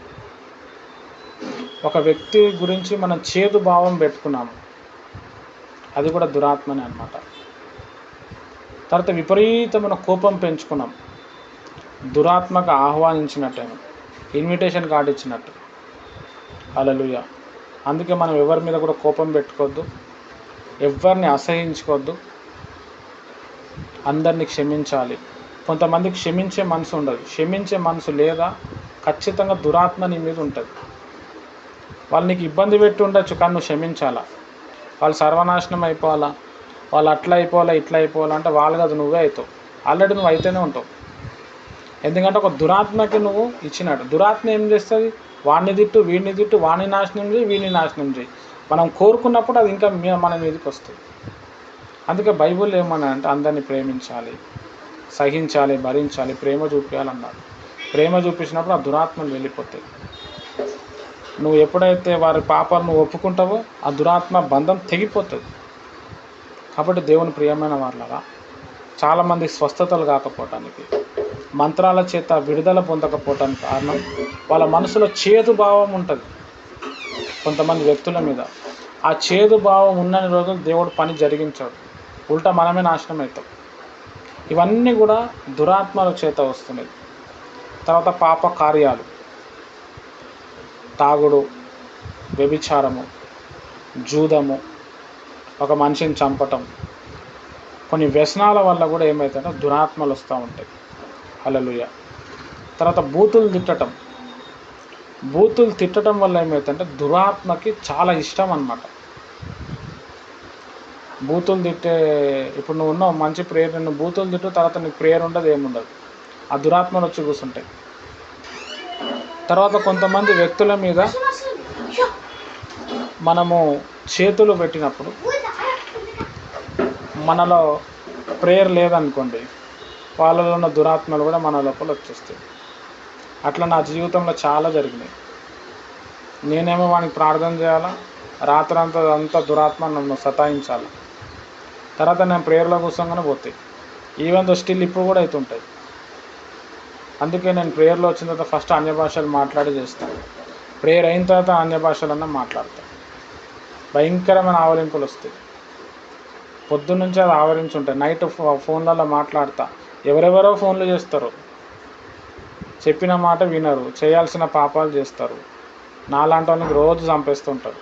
Speaker 1: ఒక వ్యక్తి గురించి మనం చేదు భావం పెట్టుకున్నాము, అది కూడా దురాత్మనే అన్నమాట. తర్వాత విపరీతమైన కోపం పెంచుకున్నాం, దురాత్మకు ఆహ్వానించినట్టేమో, ఇన్విటేషన్ కార్డు ఇచ్చినట్టు. హల్లెలూయా. అందుకే మనం ఎవరి మీద కూడా కోపం పెట్టుకోవద్దు, ఎవరిని అసహించుకోవద్దు, అందరినీ క్షమించాలి. కొంతమందికి క్షమించే మనసు ఉండదు. క్షమించే మనసు లేదా ఖచ్చితంగా దురాత్మ నీ మీద ఉంటుంది. వాళ్ళు నీకు ఇబ్బంది పెట్టి ఉండొచ్చు కానీ నువ్వు క్షమించాలా. వాళ్ళు సర్వనాశనం అయిపోవాలా, వాళ్ళు అట్లా అయిపోవాలా ఇట్లా అయిపోవాలా అంటే వాళ్ళు కాదు, నువ్వే అవుతావు. ఆల్రెడీ నువ్వు అయితేనే ఉంటావు. ఎందుకంటే ఒక దురాత్మకి నువ్వు ఇచ్చినట్టు. దురాత్మ ఏం చేస్తుంది, వాడిని తిట్టు, వీడిని తిట్టు, వాడిని నాశనం చేయి, వీడిని నాశనం చేయి. మనం కోరుకున్నప్పుడు అది ఇంకా మన మీదకి వస్తుంది. అందుకే బైబిల్ ఏమన్నా అంటే అందరినీ ప్రేమించాలి, సహించాలి, భరించాలి, ప్రేమ చూపించాలన్నారు. ప్రేమ చూపించినప్పుడు ఆ దురాత్మలు వెళ్ళిపోతాయి. నువ్వు ఎప్పుడైతే వారి పాపాలు నువ్వు ఒప్పుకుంటావో ఆ దురాత్మ బంధం తెగిపోతుంది. కాబట్టి దేవుని ప్రియమైన వాళ్ళగా చాలామంది స్వస్థతలు కాకపోవటానికి, మంత్రాల చేత విడుదల పొందకపోవటానికి కారణం వాళ్ళ మనసులో చేదు భావం ఉంటుంది కొంతమంది వ్యక్తుల మీద. ఆ చేదు భావం ఉన్నన్ని రోజులు దేవుడు పని జరిగించాడు, ఉల్టా మనమే నాశనం అవుతాం. ఇవన్నీ కూడా దురాత్మల చేత వస్తున్నాయి. తర్వాత పాప కార్యాలు, తాగుడు, వ్యభిచారము, జూదము, ఒక మనిషిని చంపటం, కొన్ని వ్యసనాల వల్ల కూడా ఏమవుతుందంటే దురాత్మలు వస్తూ ఉంటాయి. హల్లెలూయా. తర్వాత బూతులు తిట్టడం వల్ల ఏమవుతుందంటే దురాత్మకి చాలా ఇష్టం అన్నమాట. బూతులు తిట్టే, ఇప్పుడు నువ్వు ఉన్నావు మంచి ప్రేయర్, నువ్వు బూతులు తిట్టు, తర్వాత నీకు ప్రేయర్ ఉండదు, ఏముండదు. ఆ దురాత్మలు వచ్చి కూర్చుంటాయి. తర్వాత కొంతమంది వ్యక్తుల మీద మనము చేతులు పెట్టినప్పుడు మనలో ప్రేయర్ లేదనుకోండి, వాళ్ళలో ఉన్న దురాత్మలు కూడా మన లోపల వచ్చేస్తాయి. అట్లా నా జీవితంలో చాలా జరిగినాయి. నేనేమో వానికి ప్రార్థన చేయాలా, రాత్రంతా దురాత్మ నన్ను సతాయించాలి. తర్వాత నేను ప్రేయర్లో కూర్చోగానే పోతాయి. ఈవెన్ దో స్టిల్ ఇప్పుడు కూడా అవుతుంటాయి. అందుకే నేను ప్రేయర్లో వచ్చిన తర్వాత ఫస్ట్ అన్య భాషలు మాట్లాడి చేస్తాను. ప్రేయర్ అయిన తర్వాత అన్య భాషలన్నా మాట్లాడతాను. భయంకరమైన ఆవలింపులు వస్తాయి. పొద్దున్నుంచి అది ఆవరించి ఉంటాయి. నైట్ ఫోన్లలో మాట్లాడతా, ఎవరెవరో ఫోన్లు చేస్తారు, చెప్పిన మాట వినరు, చేయాల్సిన పాపాలు చేస్తారు. నాలాంటి వాళ్ళకి రోజు చంపేస్తుంటారు.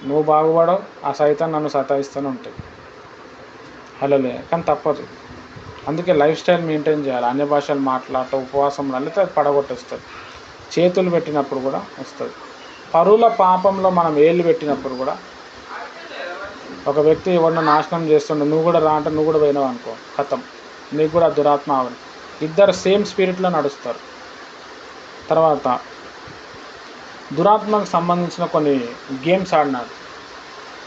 Speaker 1: నువ్వు బాగుపడవు, ఆ సైతం నన్ను సతాయిస్తూనే ఉంటుంది. హల్లెలూయా. కానీ తప్పదు. అందుకే లైఫ్ స్టైల్ మెయింటైన్ చేయాలి. అన్య భాషలు మాట్లాడటం, ఉపవాసం నల్లితే అది పడగొట్టేస్తుంది. చేతులు పెట్టినప్పుడు కూడా వస్తుంది. పరుల పాపంలో మనం ఏళ్ళు పెట్టినప్పుడు కూడా, ఒక వ్యక్తి ఎవరినో నాశనం చేస్తుండే, నువ్వు కూడా రా అంటే నువ్వు కూడా పోయినావు అనుకో, ఖతం, నీకు కూడా దురాత్మ ఆవరి. ఇద్దరు సేమ్ స్పిరిట్లో నడుస్తారు. తర్వాత దురాత్మకు సంబంధించిన కొన్ని గేమ్స్ ఆడినాడు.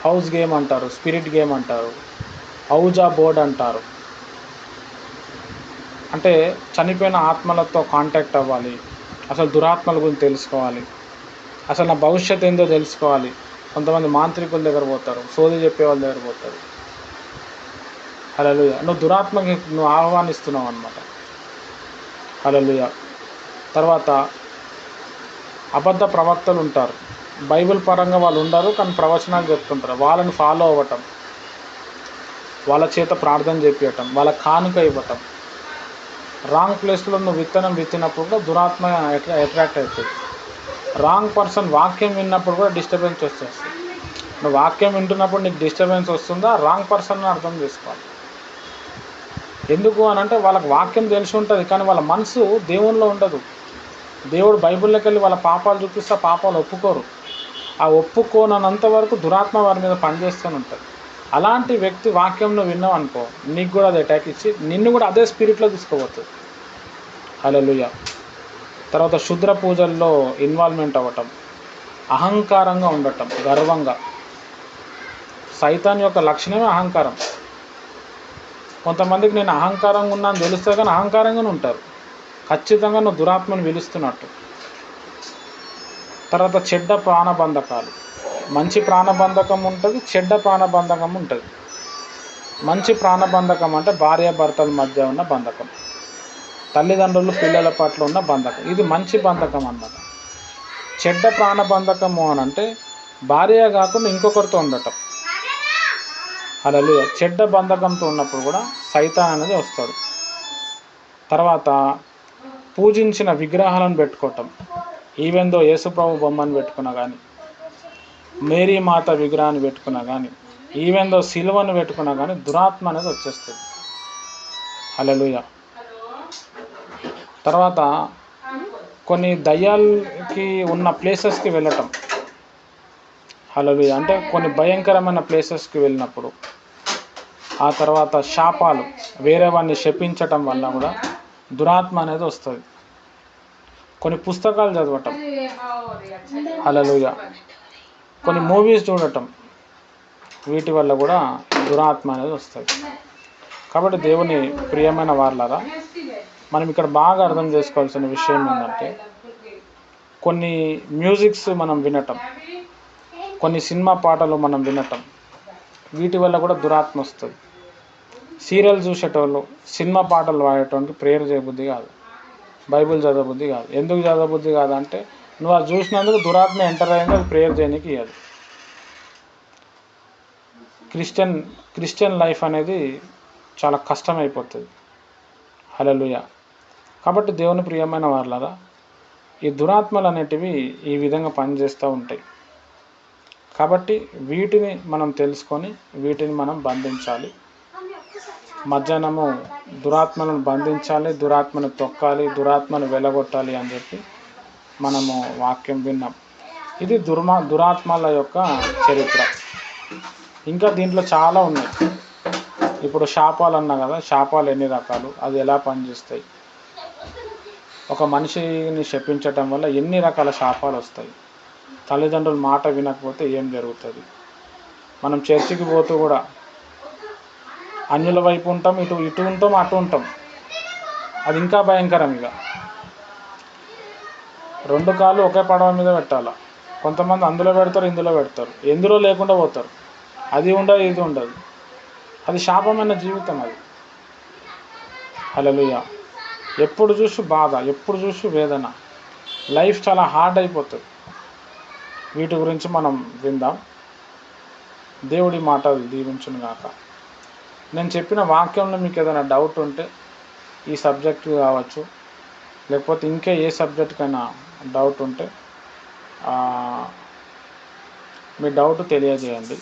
Speaker 1: హౌస్ గేమ్ అంటారు, స్పిరిట్ గేమ్ అంటారు, ఔజా బోర్డ్ అంటారు. అంటే చనిపోయిన ఆత్మలతో కాంటాక్ట్ అవ్వాలి, అసలు దురాత్మల గురించి తెలుసుకోవాలి. అసలు నా భవిష్యత్తు ఏందో తెలుసుకోవాలి. కొంతమంది మాంత్రికుల దగ్గర పోతారు, సోది చెప్పే వాళ్ళ దగ్గర పోతారు. హల్లెలూయా. నువ్వు దురాత్మకి నువ్వు ఆహ్వానిస్తున్నావు అనమాట. హల్లెలూయా. తర్వాత అబద్ధ ప్రవక్తలు ఉంటారు. బైబిల్ పరంగా వాళ్ళు ఉండరు, కానీ ప్రవచనాలు చెప్తుంటారు. వాళ్ళని ఫాలో అవ్వటం, వాళ్ళ చేత ప్రార్థన చేపించటం, వాళ్ళ కానుక ఇవ్వటం. రాంగ్ ప్లేస్లో నువ్వు విత్తనం విత్తినప్పుడు కూడా దురాత్మ అట్రాక్ట్ అవుతుంది. రాంగ్ పర్సన్ వాక్యం విన్నప్పుడు కూడా డిస్టర్బెన్స్ వచ్చేస్తుంది. నువ్వు వాక్యం వింటున్నప్పుడు నీకు డిస్టర్బెన్స్ వస్తుందా, రాంగ్ పర్సన్ అర్థం చేసుకోవాలి. ఎందుకు అని అంటే వాళ్ళకి వాక్యం తెలిసి ఉంటుంది, కానీ వాళ్ళ మనసు దేవునిలో ఉండదు. దేవుడు బైబిల్లోకి వెళ్ళి వాళ్ళ పాపాలు చూపిస్తే పాపాలు ఒప్పుకోరు. ఆ ఒప్పుకోనంత వరకు దురాత్మ వారి మీద పనిచేస్తూనే ఉంటుంది. అలాంటి వ్యక్తి వాక్యంలో విన్నావు అనుకో, నీకు కూడా అది అటాక్ ఇచ్చి నిన్ను కూడా అదే స్పిరిట్లో తీసుకోబోతుంది. హల్లెలూయా. తర్వాత శుద్ర పూజల్లో ఇన్వాల్వ్మెంట్ అవ్వటం, అహంకారంగా ఉండటం, గర్వంగా. సైతాన్ యొక్క లక్షణమే అహంకారం. కొంతమందికి నేను అహంకారంగా ఉన్నాను తెలుస్తే కానీ అహంకారంగానే ఉంటారు. ఖచ్చితంగా నువ్వు దురాత్మను పిలుస్తున్నట్టు. తర్వాత చెడ్డ ప్రాణబంధకాలు. మంచి ప్రాణబంధకం ఉంటుంది, చెడ్డ ప్రాణబంధకం ఉంటుంది. మంచి ప్రాణబంధకం అంటే భార్యాభర్తల మధ్య ఉన్న బంధకం, తల్లిదండ్రులు పిల్లల పట్ల ఉన్న బంధకం. ఇది మంచి బంధకం అన్నమాట. చెడ్డ ప్రాణబంధకము అని అంటే భార్య కాకుండా ఇంకొకరితో ఉండటం. హల్లెలూయా. చెడ్డ బంధకంతో ఉన్నప్పుడు కూడా సైతాన్ అనేది వస్తాడు. తర్వాత పూజించిన విగ్రహాలను పెట్టుకోవటం. ఈవెందో యేసుప్రభు బొమ్మను పెట్టుకున్నా కానీ, మేరీ మాత విగ్రహాన్ని పెట్టుకున్నా కానీ, ఈవెందో సిలువను పెట్టుకున్నా కానీ దురాత్మ అనేది వచ్చేస్తుంది. హల్లెలూయా. తర్వాత కొన్ని దయ్యాలకి ఉన్న ప్లేసెస్కి వెళ్ళటం. హల్లెలూయా. అంటే కొన్ని భయంకరమైన ప్లేసెస్కి వెళ్ళినప్పుడు. ఆ తర్వాత శాపాలు, వేరే వాడిని శపించటం వల్ల కూడా దురాత్మ అనేది వస్తుంది. కొన్ని పుస్తకాలు చదవటం. హల్లెలూయా. కొన్ని మూవీస్ చూడటం, వీటి వల్ల కూడా దురాత్మ అనేది వస్తుంది. కాబట్టి దేవుని ప్రియమైన వారలారా, మనం ఇక్కడ బాగా అర్థం చేసుకోవాల్సిన విషయం ఏంటంటే, కొన్ని మ్యూజిక్స్ మనం వినటం, కొన్ని సినిమా పాటలు మనం వినటం, వీటి వల్ల కూడా దురాత్మ వస్తుంది. సీరియల్ చూసేటోళ్ళు సినిమా పాటలు పాడేటోనికి ప్రేయర్ చేయబుద్ధి కాదు, బైబిల్ చదవబుద్ధి కాదు. ఎందుకు చదవబుద్ధి కాదంటే నువ్వు అది చూసినందుకు దురాత్మ ఎంటర్ అయింది, అది ప్రేయర్ చేయడానికి ఇవ్వదు. క్రిస్టియన్ లైఫ్ అనేది చాలా కష్టమైపోతుంది. హల్లెలూయా. కాబట్టి దేవుని ప్రియమైన వారలారా, ఈ దురాత్మలు అనేటివి ఈ విధంగా పనిచేస్తూ ఉంటాయి. కాబట్టి వీటిని మనం తెలుసుకొని వీటిని మనం బంధించాలి. మధ్యాహ్నము దురాత్మలను బంధించాలి, దురాత్మను తొక్కాలి, దురాత్మను వెలగొట్టాలి అని చెప్పి మనము వాక్యం విన్నాం. ఇది దురాత్మల యొక్క చరిత్ర. ఇంకా దీంట్లో చాలా ఉన్నాయి. ఇప్పుడు శాపాలు అన్నా కదా, శాపాలు ఎన్ని రకాలు, అది ఎలా పనిచేస్తాయి, ఒక మనిషిని శపించటం వల్ల ఎన్ని రకాల శాపాలు వస్తాయి, తల్లిదండ్రుల మాట వినకపోతే ఏం జరుగుతుంది, మనం చర్చికి పోతూ కూడా అన్యుల వైపు ఉంటాం, ఇటు ఉంటాం, అటు ఉంటాం. అది ఇంకా భయంకరం. ఇక 2 కాళ్ళు ఒకే పడవ మీద పెట్టాలి. కొంతమంది అందులో పెడతారు, ఇందులో పెడతారు, ఎందులో లేకుండా పోతారు. అది ఉండదు, ఇది ఉండదు. అది శాపమైన జీవితం అది. హల్లెలూయా. ఎప్పుడు చూసి బాధ, ఎప్పుడు చూసి వేదన, లైఫ్ చాలా హార్డ్ అయిపోతుంది. వీటి గురించి మనం విందాం. దేవుడి మాటలు దీవించును గాక. నేను చెప్పిన వాక్యంలో మీకు ఏదైనా డౌట్ ఉంటే ఈ సబ్జెక్ట్ కావచ్చు, లేకపోతే ఇంకే ఏ సబ్జెక్ట్కైనా డౌట్ ఉంటే మీ డౌట్ తెలియజేయండి.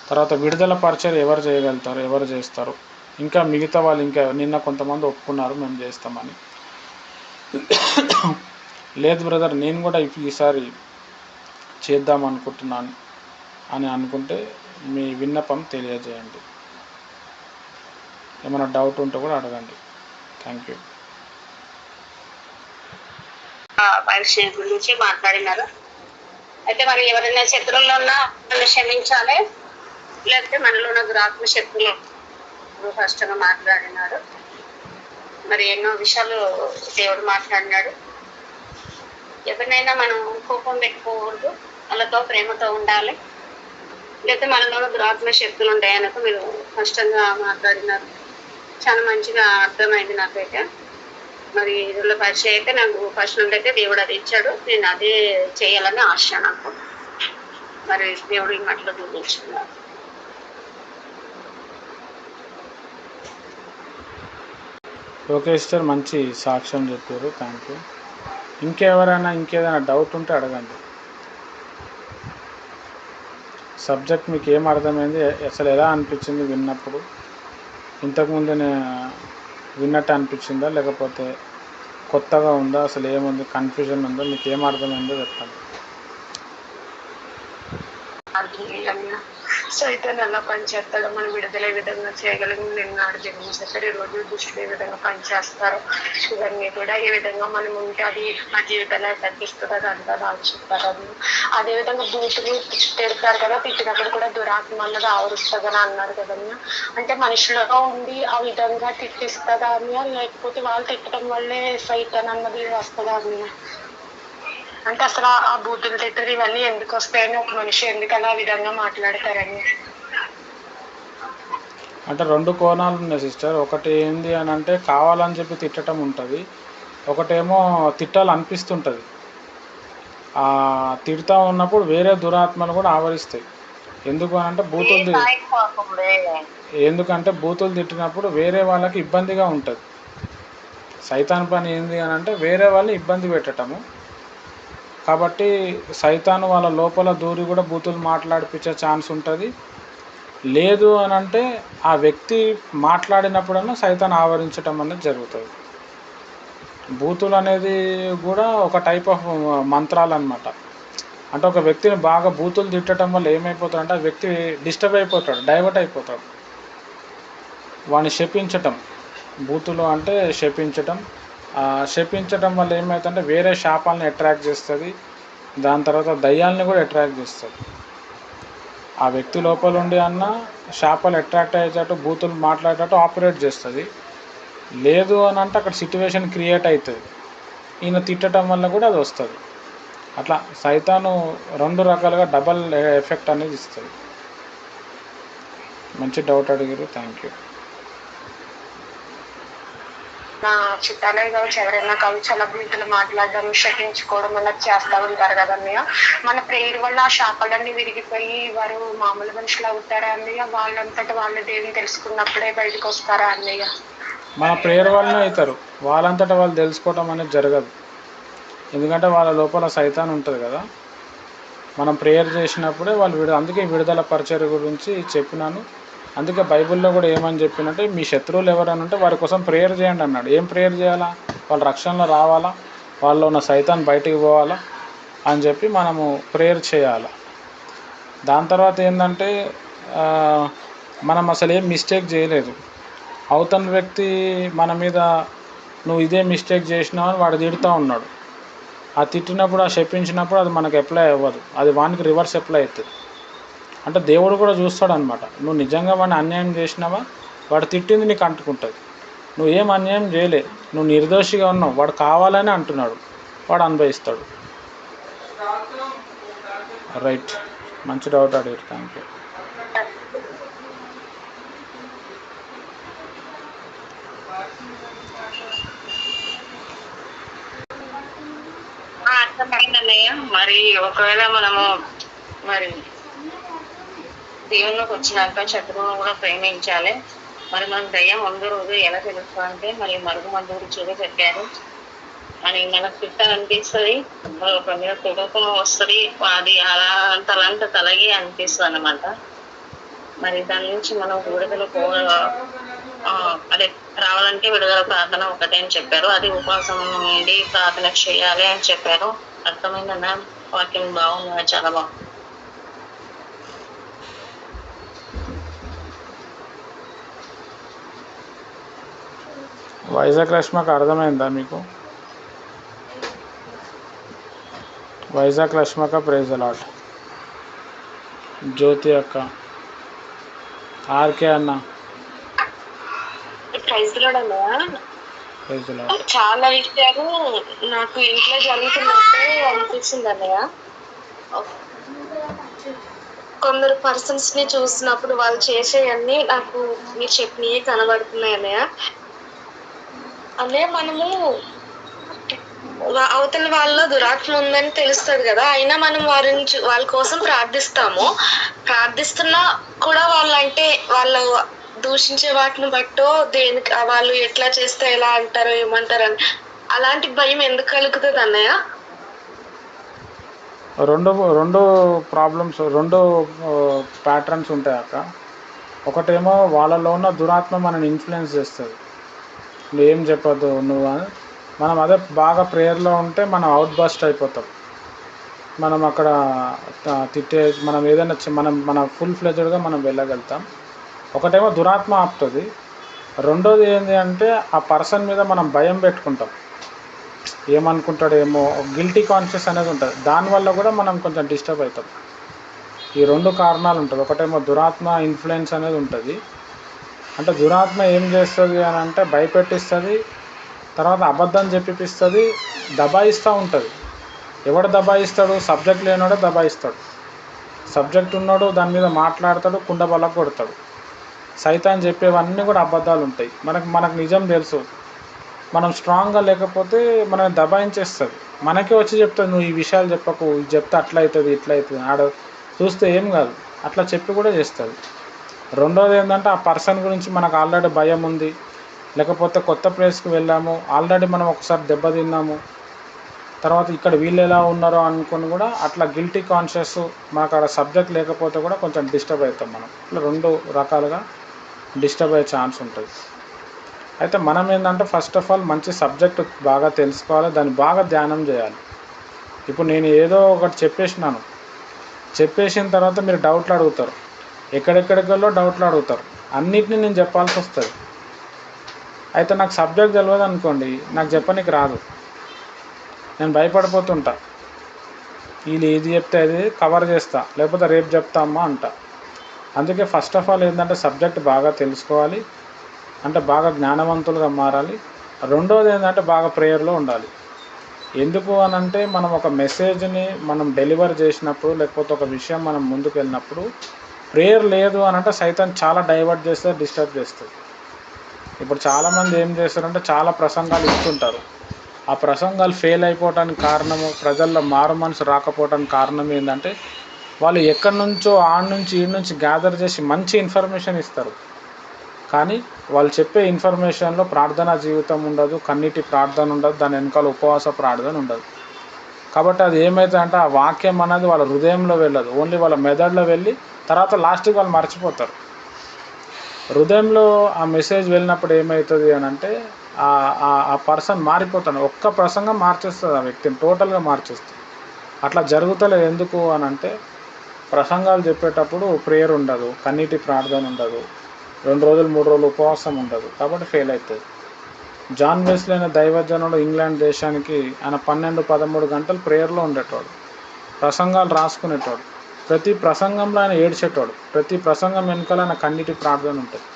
Speaker 1: తర్వాత విడుదల పరిచయం ఎవరు చేయగలుగుతారు, ఎవరు చేస్తారు, ఇంకా మిగతా వాళ్ళు ఇంకా నిన్న కొంతమంది ఒప్పుకున్నారు మేము చేస్తామని. లేదు బ్రదర్ నేను కూడా ఈసారి చేద్దాం అనుకుంటున్నాను అని అనుకుంటే మీ విన్నపం తెలియజేయండి. ఏమైనా డౌట్ ఉంటే కూడా అడగండి. Thank you.
Speaker 2: పరిచయం గురించి మాట్లాడినారు. అయితే మరి ఎవరైనా శత్రువుల్లో ఉన్నా వాళ్ళని క్షమించాలి, లేకపోతే మనలో ఉన్న దురాత్మ శక్తులు స్పష్టంగా మాట్లాడినాడు. మరి ఎన్నో విషయాలు దేవుడు మాట్లాడినాడు. ఎవరినైనా మనం కోపం పెట్టుకోకూడదు, వాళ్ళతో ప్రేమతో ఉండాలి. లేకపోతే మనలో దురాత్మ శక్తులు ఉంటాయనక మీరు స్పష్టంగా మాట్లాడినారు. చాలా మంచిగా అర్థమైంది నాకైతే. మరి ఇదిలో పరిచయం అయితే నాకు ఫస్ట్ నుండి అయితే దేవుడు అది ఇచ్చాడు, నేను అదే చేయాలని ఆశ నాకు. మరి దేవుడు ఈ మాటలో చూపించుకున్నారు.
Speaker 1: ఓకే సిస్టర్, మంచి సాక్ష్యం చెప్పారు, థ్యాంక్ యూ. ఇంకెవరైనా ఇంకేదైనా డౌట్ ఉంటే అడగండి. సబ్జెక్ట్ మీకు ఏం అర్థమైంది, అసలు ఎలా అనిపించింది విన్నప్పుడు? ఇంతకుముందు విన్నట్టు అనిపించిందా, లేకపోతే కొత్తగా ఉందా, అసలు ఏముంది, కన్ఫ్యూజన్ ఉందా, మీకు ఏం అర్థమైందో చెప్పండి.
Speaker 2: సైతాన్ ఎలా పనిచేస్తాడో మనం విడుదల ఏ విధంగా చేయగలిగిన నిన్నాడు జన్మిస్తారు, ఈ రోజు దుష్టులు ఏ విధంగా పనిచేస్తారో ఇవన్నీ కూడా ఏ విధంగా మనం ఉంటే అది మా జీవితంలో తగ్గిస్తుంది అది అంతా దాల్చుతారు. అది అదేవిధంగా బూతులు తిడతారు కదా, తిట్టినప్పుడు కూడా దురాత్మ అన్నది ఆవరిస్తుందని అన్నారు కదన్నా. అంటే మనుషులలో ఉండి ఆ విధంగా తిట్టిస్తుందా అని, లేకపోతే వాళ్ళు తిట్టడం వల్లే సైతాన్ అన్నది వస్తుందా అని? అంటే అసలు ఆ బూతులు తిట్టరు ఇవన్నీ ఎందుకు వస్తాయని, ఒక మనిషి ఎందుకు అలా విధంగా మాట్లాడతారని?
Speaker 1: అంటే రెండు కోణాలు ఉన్నాయి సిస్టర్. ఒకటి ఏంది అని అంటే కావాలని చెప్పి తిట్టడం ఉంటుంది, ఒకటేమో తిట్టాలనిపిస్తుంటుంది. తిడుతూ ఉన్నప్పుడు వేరే దురాత్మలు కూడా ఆవరిస్తాయి. ఎందుకు అని అంటే బూతులు తిట్టినప్పుడు వేరే వాళ్ళకి ఇబ్బందిగా ఉంటుంది. సైతాన్ పని ఏంది అని అంటే వేరే వాళ్ళని ఇబ్బంది పెట్టడము. కాబట్టి సైతాను వాళ్ళ లోపల దూరి కూడా బూతులు మాట్లాడిపించే ఛాన్స్ ఉంటుంది. లేదు అని అంటే ఆ వ్యక్తి మాట్లాడినప్పుడన్నా సైతాన్ ఆవరించడం అనేది జరుగుతుంది. బూతులు అనేది కూడా ఒక టైప్ ఆఫ్ మంత్రాలు అన్నమాట. అంటే ఒక వ్యక్తిని బాగా బూతులు తిట్టడం వల్ల ఏమైపోతాడంటే ఆ వ్యక్తి డిస్టర్బ్ అయిపోతాడు, డైవర్ట్ అయిపోతాడు. వాడిని శపించటం, బూతులు అంటే శపించటం వల్ల ఏమవుతుందంటే వేరే శాపాలను అట్రాక్ట్ చేస్తుంది, దాని తర్వాత దయ్యాలని కూడా అట్రాక్ట్ చేస్తుంది. ఆ వ్యక్తి లోపల ఉండి అన్న శాపాలు అట్రాక్ట్ అయ్యేటట్టు బూతులు మాట్లాడేటట్టు ఆపరేట్ చేస్తుంది. లేదు అని అంటే అక్కడ సిట్యువేషన్ క్రియేట్ అవుతుంది, ఈయన తిట్టడం వల్ల కూడా అది వస్తుంది. అట్లా సైతాను రెండు రకాలుగా డబల్ ఎఫెక్ట్ అనేది ఇస్తుంది. మంచి డౌట్ అడిగారు, థ్యాంక్ యూ.
Speaker 2: నా చుట్టాలే కావచ్చు ఎవరైనా కావచ్చు అలా బూతులు మాట్లాడడం శపించుకోవడం అన్నది చేస్తూ ఉంటారు కదా అన్నయ్య. మన ప్రేయర్ వల్ల ఆ శాపాలన్నీ విరిగిపోయి వారు మామూలు మనుషులు అవుతారా అన్నయ్య? వాళ్ళంతటా వాళ్ళ దేవుని తెలుసుకున్నప్పుడే బయటకు వస్తారా అన్నయ్య?
Speaker 1: మన ప్రేయర్ వల్లనే అవుతారు, వాళ్ళంతటా వాళ్ళు తెలుసుకోవడం అనేది జరగదు. ఎందుకంటే వాళ్ళ లోపల సైతాన్ ఉంటుంది కదా, మనం ప్రేయర్ చేసినప్పుడే వాళ్ళు అందుకే విడుదల పరిచర్య గురించి చెప్పినాను. అందుకే బైబిల్లో కూడా ఏమని చెప్పినంటే మీ శత్రువులు ఎవరని ఉంటే వారి కోసం ప్రేయర్ చేయండి అన్నాడు. ఏం ప్రేయర్ చేయాలా? వాళ్ళ రక్షణలో రావాలా, వాళ్ళలో ఉన్న సైతాన్ బయటికి పోవాలా అని చెప్పి మనము ప్రేయర్ చేయాలి. దాని తర్వాత ఏంటంటే మనం అసలు ఏం మిస్టేక్ చేయలేదు. అవతల వ్యక్తి మన మీద నువ్వు ఇదే మిస్టేక్ చేసినావు అని వాడు తిడుతూ ఉన్నాడు. ఆ తిట్టినప్పుడు ఆ శపించినప్పుడు అది మనకు అప్లై అవ్వదు, అది వానికి రివర్స్ అప్లై అవుతుంది. అంటే దేవుడు కూడా చూస్తాడు అనమాట. నువ్వు నిజంగా వాడిని అన్యాయం చేసినావా, వాడు తిట్టింది నీకు అంటుకుంటుంది. నువ్వు ఏం అన్యాయం చేయలే, నువ్వు నిర్దోషిగా ఉన్నావు, వాడు కావాలని అంటున్నాడు, వాడు అనుభవిస్తాడు. రైట్, మంచి డౌట్ అడిగారు, థ్యాంక్ యూ.
Speaker 2: అర్థమైందన్నయ్య. మరి ఒకవేళ మనము మరి దేవుళ్ళకి వచ్చినాక శత్రువును కూడా ప్రేమించాలి. మరి మనం దయ్యం ముందు రోజు ఎలా తెలుస్తుందంటే మరి మరుగు మందు గురించి కూడా చెప్పారు. అని మనకు తిట్టాలనిపిస్తుంది, ఒక మీద కోపం వస్తుంది, అది అలా తలంత తలగి అనిపిస్తుంది అన్నమాట. మరి దాని నుంచి మనం విడుదల అదే రావాలంటే విడుదల ప్రార్థన ఒకటే అని చెప్పారు. అది ఉపవాసం నుండి ప్రార్థన చేయాలి అని చెప్పారు. అర్థమైందన్న? వాక్యం బాగుంది, చాలా బాగుంది.
Speaker 1: వైజాగ్ రష్మకు అర్థమైందా మీకు? వైజాగ్ రష్మక ప్రైజ్ అలాట్. జ్యోతి అక్క, ఆర్కే అన్న,
Speaker 2: ప్రైజ్ లార్డ్ అన్నయ్య.
Speaker 1: Praise the Lord.
Speaker 2: చాలా విషయాలు నాకు ఇంట్లో జరుగుతున్నట్టే అనిపించింది అన్నయ్య. కొందరు పర్సన్స్ ని చూసినప్పుడు వాళ్ళు చేసేవన్నీ నాకు మీరు చెప్పినవి కనబడుతున్నాయి అన్నయ్య. అన్నయ్య మనము అవతల వాళ్ళలో దురాత్మ ఉందని తెలుస్తుంది కదా, అయినా మనం వాళ్ళ కోసం ప్రార్థిస్తాము. ప్రార్థిస్తున్నా కూడా వాళ్ళంటే వాళ్ళు దూషించే వాటిని బట్టో దేనికి వాళ్ళు ఎట్లా చేస్తే ఎలా అంటారో ఏమంటారు అని అలాంటి భయం ఎందుకు కలుగుతుంది అన్నయ్య?
Speaker 1: రెండు ప్రాబ్లమ్స్, రెండు ప్యాటర్న్స్ ఉంటాయి అక్క. ఒకటేమో వాళ్ళలో ఉన్న దురాత్మ మనని ఇన్ఫ్లుయెన్స్ చేస్తుంది, నువ్వు ఏం చెప్పొద్దు నువ్వు అని. మనం అదే బాగా ప్రేయర్లో ఉంటే మనం అవుట్ బస్ట్ అయిపోతాం. మనం అక్కడ మనం ఏదైనా మన ఫుల్ ఫ్లెజ్డ్గా మనం వెళ్ళగలుగుతాం. ఒకటేమో దురాత్మ ఆపుతుంది. రెండోది ఏంటి అంటే ఆ పర్సన్ మీద మనం భయం పెట్టుకుంటాం, ఏమనుకుంటాడేమో, గిల్టీ కాన్షియస్ అనేది ఉంటుంది. దానివల్ల కూడా మనం కొంచెం డిస్టర్బ్ అవుతాం. ఈ రెండు కారణాలు ఉంటుంది. ఒకటేమో దురాత్మ ఇన్ఫ్లుయెన్స్ అనేది ఉంటుంది. అంటే దురాత్మ ఏం చేస్తుంది అని అంటే భయపెట్టిస్తుంది, తర్వాత అబద్ధం చెప్పిస్తుంది, దబాయిస్తూ ఉంటుంది. ఎవడు దబాయిస్తాడు? సబ్జెక్ట్ లేనివాడే దబాయిస్తాడు. సబ్జెక్ట్ ఉన్నాడు దాని మీద మాట్లాడతాడు, కుండబల్ల కొడతాడు. సైతాన్ చెప్పేవన్నీ కూడా అబద్ధాలు ఉంటాయి. మనకు నిజం తెలుసు. మనం స్ట్రాంగ్గా లేకపోతే మనల్ని దబాయించేస్తుంది. మనకే వచ్చి చెప్తుంది, నువ్వు ఈ విషయాలు చెప్పకు, ఇది చెప్తే అట్లా అవుతుంది ఇట్లా అవుతుంది. ఆడ చూస్తే ఏం కాదు, అట్లా చెప్పి కూడా చేస్తుంది. రెండోది ఏంటంటే ఆ పర్సన్ గురించి మనకు ఆల్రెడీ భయం ఉంది, లేకపోతే కొత్త ప్లేస్కి వెళ్ళాము, ఆల్రెడీ మనం ఒకసారి దెబ్బతిన్నాము, తర్వాత ఇక్కడ వీళ్ళు ఎలా ఉన్నారో అనుకుని కూడా అట్లా గిల్టీ కాన్షియస్, మనకు అక్కడ సబ్జెక్ట్ లేకపోతే కూడా కొంచెం డిస్టర్బ్ అవుతాం మనం. ఇట్లా రెండు రకాలుగా డిస్టర్బ్ అయ్యే ఛాన్స్ ఉంటుంది. అయితే మనం ఏంటంటే ఫస్ట్ ఆఫ్ ఆల్ మంచి సబ్జెక్ట్ బాగా తెలుసుకోవాలి, దాన్ని బాగా ధ్యానం చేయాలి. ఇప్పుడు నేను ఏదో ఒకటి చెప్పేసిన తర్వాత మీరు డౌట్లు అడుగుతారు, ఎక్కడెక్కడికల్లో డౌట్లు అడుగుతారు, అన్నిటిని నేను చెప్పాల్సి వస్తుంది. అయితే నాకు సబ్జెక్ట్ తెలియదు అనుకోండి, నాకు చెప్పనీకి రాదు, నేను భయపడిపోతుంటా. వీళ్ళు ఏది చెప్తే అది కవర్ చేస్తా, లేకపోతే రేపు చెప్తా అమ్మా అంట. అందుకే ఫస్ట్ ఆఫ్ ఆల్ ఏంటంటే సబ్జెక్ట్ బాగా తెలుసుకోవాలి, అంటే బాగా జ్ఞానవంతులుగా మారాలి. రెండోది ఏంటంటే బాగా ప్రేయర్లో ఉండాలి. ఎందుకు అని అంటే మనం ఒక మెసేజ్ని మనం డెలివర్ చేసినప్పుడు, లేకపోతే ఒక విషయం మనం ముందుకు వెళ్ళినప్పుడు ప్రేయర్ లేదు అని అంటే సైతాన్ చాలా డైవర్ట్ చేస్తుంది, డిస్టర్బ్ చేస్తుంది. ఇప్పుడు చాలామంది ఏం చేస్తారంటే చాలా ప్రసంగాలు ఇస్తుంటారు, ఆ ప్రసంగాలు ఫెయిల్ అయిపోవడానికి కారణము, ప్రజల్లో మారు మనసు రాకపోవడానికి కారణం ఏంటంటే వాళ్ళు ఎక్కడి నుంచో ఈ నుంచి గ్యాదర్ చేసి మంచి ఇన్ఫర్మేషన్ ఇస్తారు, కానీ వాళ్ళు చెప్పే ఇన్ఫర్మేషన్లో ప్రార్థనా జీవితం ఉండదు, కన్నీటి ప్రార్థన ఉండదు, దాని వెనకాల ఉపవాస ప్రార్థన ఉండదు. కాబట్టి అది ఏమవుతుందంటే ఆ వాక్యం అనేది వాళ్ళ హృదయంలో వెళ్ళదు, ఓన్లీ వాళ్ళ మెదడులో వెళ్ళి తర్వాత లాస్ట్కి వాళ్ళు మర్చిపోతారు. హృదయంలో ఆ మెసేజ్ వెళ్ళినప్పుడు ఏమవుతుంది అని అంటే ఆ పర్సన్ మారిపోతాడు. ఒక్క ప్రసంగం మార్చేస్తుంది, ఆ వ్యక్తిని టోటల్గా మార్చేస్తుంది. అట్లా జరుగుతలేదు. ఎందుకు అని అంటే ప్రసంగాలు చెప్పేటప్పుడు ప్రేయర్ ఉండదు, కన్నీటి ప్రార్థన ఉండదు, 2 రోజులు 3 రోజులు ఉపవాసం ఉండదు, కాబట్టి ఫెయిల్ అవుతుంది. జాన్ వెస్లీ అనే దైవజనుడు ఇంగ్లాండ్ దేశానికి ఆయన 12-13 గంటలు ప్రేయర్లో ఉండేటోడు, ప్రసంగాలు రాసుకునేటోడు, ప్రతి ప్రసంగంలో ఆయన ఏడ్చేటోడు, ప్రతి ప్రసంగం వెనుకాల ఆయన కన్నీటి ప్రార్థన ఉంటుంది.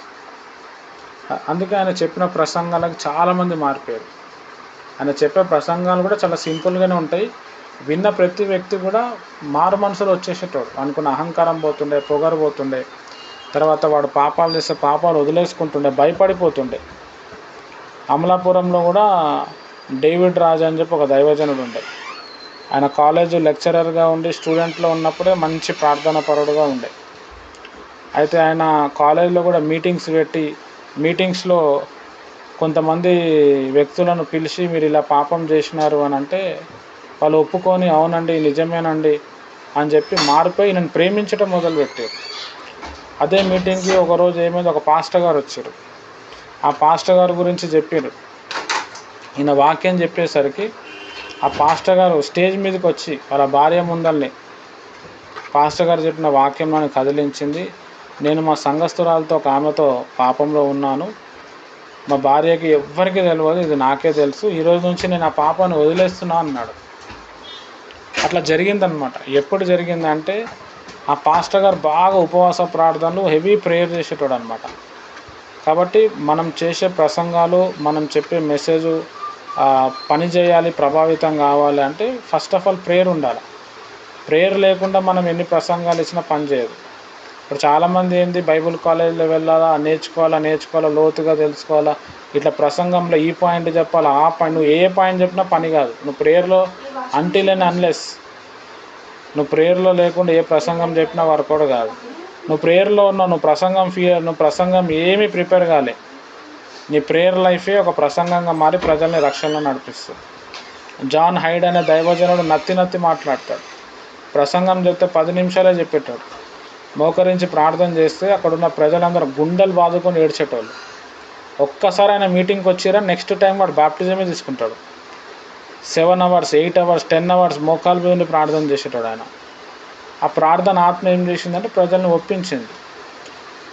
Speaker 1: అందుకే ఆయన చెప్పిన ప్రసంగాలకు చాలామంది మారిపోయారు. ఆయన చెప్పే ప్రసంగాలు కూడా చాలా సింపుల్గానే ఉంటాయి, విన్న ప్రతి వ్యక్తి కూడా మారు మనసులో వచ్చేసేటోడు. అనుకున్న అహంకారం పోతుండే, పొగరు పోతుండే, తర్వాత వాడు పాపాలు చేస్తే పాపాలు వదిలేసుకుంటుండే, భయపడిపోతుండే. అమలాపురంలో కూడా డేవిడ్ రాజ్ అని చెప్పి ఒక దైవజనుడు ఉండే. ఆయన కాలేజ్ లెక్చరర్గా ఉండి స్టూడెంట్లో ఉన్నప్పుడే మంచి ప్రార్థనా పరుడుగా ఉండే. అయితే ఆయన కాలేజీలో కూడా మీటింగ్స్ పెట్టి, మీటింగ్స్లో కొంతమంది వ్యక్తులను పిలిచి మీరు ఇలా పాపం చేసినారు అని అంటే వాళ్ళు ఒప్పుకొని అవునండి నిజమేనండి అని చెప్పి మారిపోయి నన్ను ప్రేమించడం మొదలుపెట్టారు. అదే మీటింగ్కి ఒకరోజు ఏమైంది, ఒక పాస్టర్ గారు వచ్చారు. ఆ పాస్టర్ గారి గురించి చెప్పారు. ఈయన వాక్యం చెప్పేసరికి ఆ పాస్టర్ గారు స్టేజ్ మీదకి వచ్చి వాళ్ళ భార్య ముందల్ని పాస్టర్ గారు చెప్పిన వాక్యం నన్ను కదిలించింది. నేను మా సంఘస్థురాలతో ఒక ఆమెతో పాపంలో ఉన్నాను, మా భార్యకి ఎవ్వరికీ తెలియదు, ఇది నాకే తెలుసు, ఈరోజు నుంచి నేను ఆ పాపాన్ని వదిలేస్తున్నా అన్నాడు. అట్లా జరిగిందనమాట. ఎప్పుడు జరిగిందంటే ఆ పాస్టర్ గారు బాగా ఉపవాస ప్రార్థనలు హెవీ ప్రేయర్ చేసేటోడు అనమాట. కాబట్టి మనం చేసే ప్రసంగాలు, మనం చెప్పే మెసేజు పని చేయాలి, ప్రభావితం కావాలి అంటే ఫస్ట్ ఆఫ్ ఆల్ ప్రేయర్ ఉండాలి. ప్రేయర్ లేకుండా మనం ఎన్ని ప్రసంగాలు ఇచ్చినా పని చేయదు. ఇప్పుడు చాలామంది ఏంది బైబిల్ కాలేజీలో వెళ్ళాలా, నేర్చుకోవాలా, లోతుగా తెలుసుకోవాలా, ఇట్లా ప్రసంగంలో ఈ పాయింట్ చెప్పాలా, ఆ పాయింట్, నువ్వు ఏ పాయింట్ చెప్పినా పని కాదు. నువ్వు ప్రేయర్లో అంటిల్ అండ్ అన్లెస్ నువ్వు ప్రేయర్లో లేకుండా ఏ ప్రసంగం చెప్పినా వర్కౌట్ కాదు. నువ్వు ప్రేయర్లో ఉన్నావు, నువ్వు ప్రసంగం ఏమీ ప్రిపేర్ కాలే. నీ ప్రేయర్ లైఫే ఒక ప్రసంగంగా మారి ప్రజల్ని రక్షణలో నడిపిస్తుంది. జాన్ హైడ్ అనే దైవజనుడు నత్తి మాట్లాడతాడు. ప్రసంగం చెప్తే 10 నిమిషాలే చెప్పేటాడు. మోకరించి ప్రార్థన చేస్తే అక్కడున్న ప్రజలందరూ గుండెలు బాదుకొని ఏడ్చేటోళ్ళు. ఒక్కసారి ఆయన మీటింగ్కి వచ్చిరా, నెక్స్ట్ టైం వాడు బాప్టిజమే తీసుకుంటాడు. 7 hours, 8 hours, 10 hours మోకాలు పోయి ప్రార్థన చేసేటాడు ఆయన. ఆ ప్రార్థన ఆత్మ ఏం చేసిందంటే ప్రజల్ని ఒప్పించింది.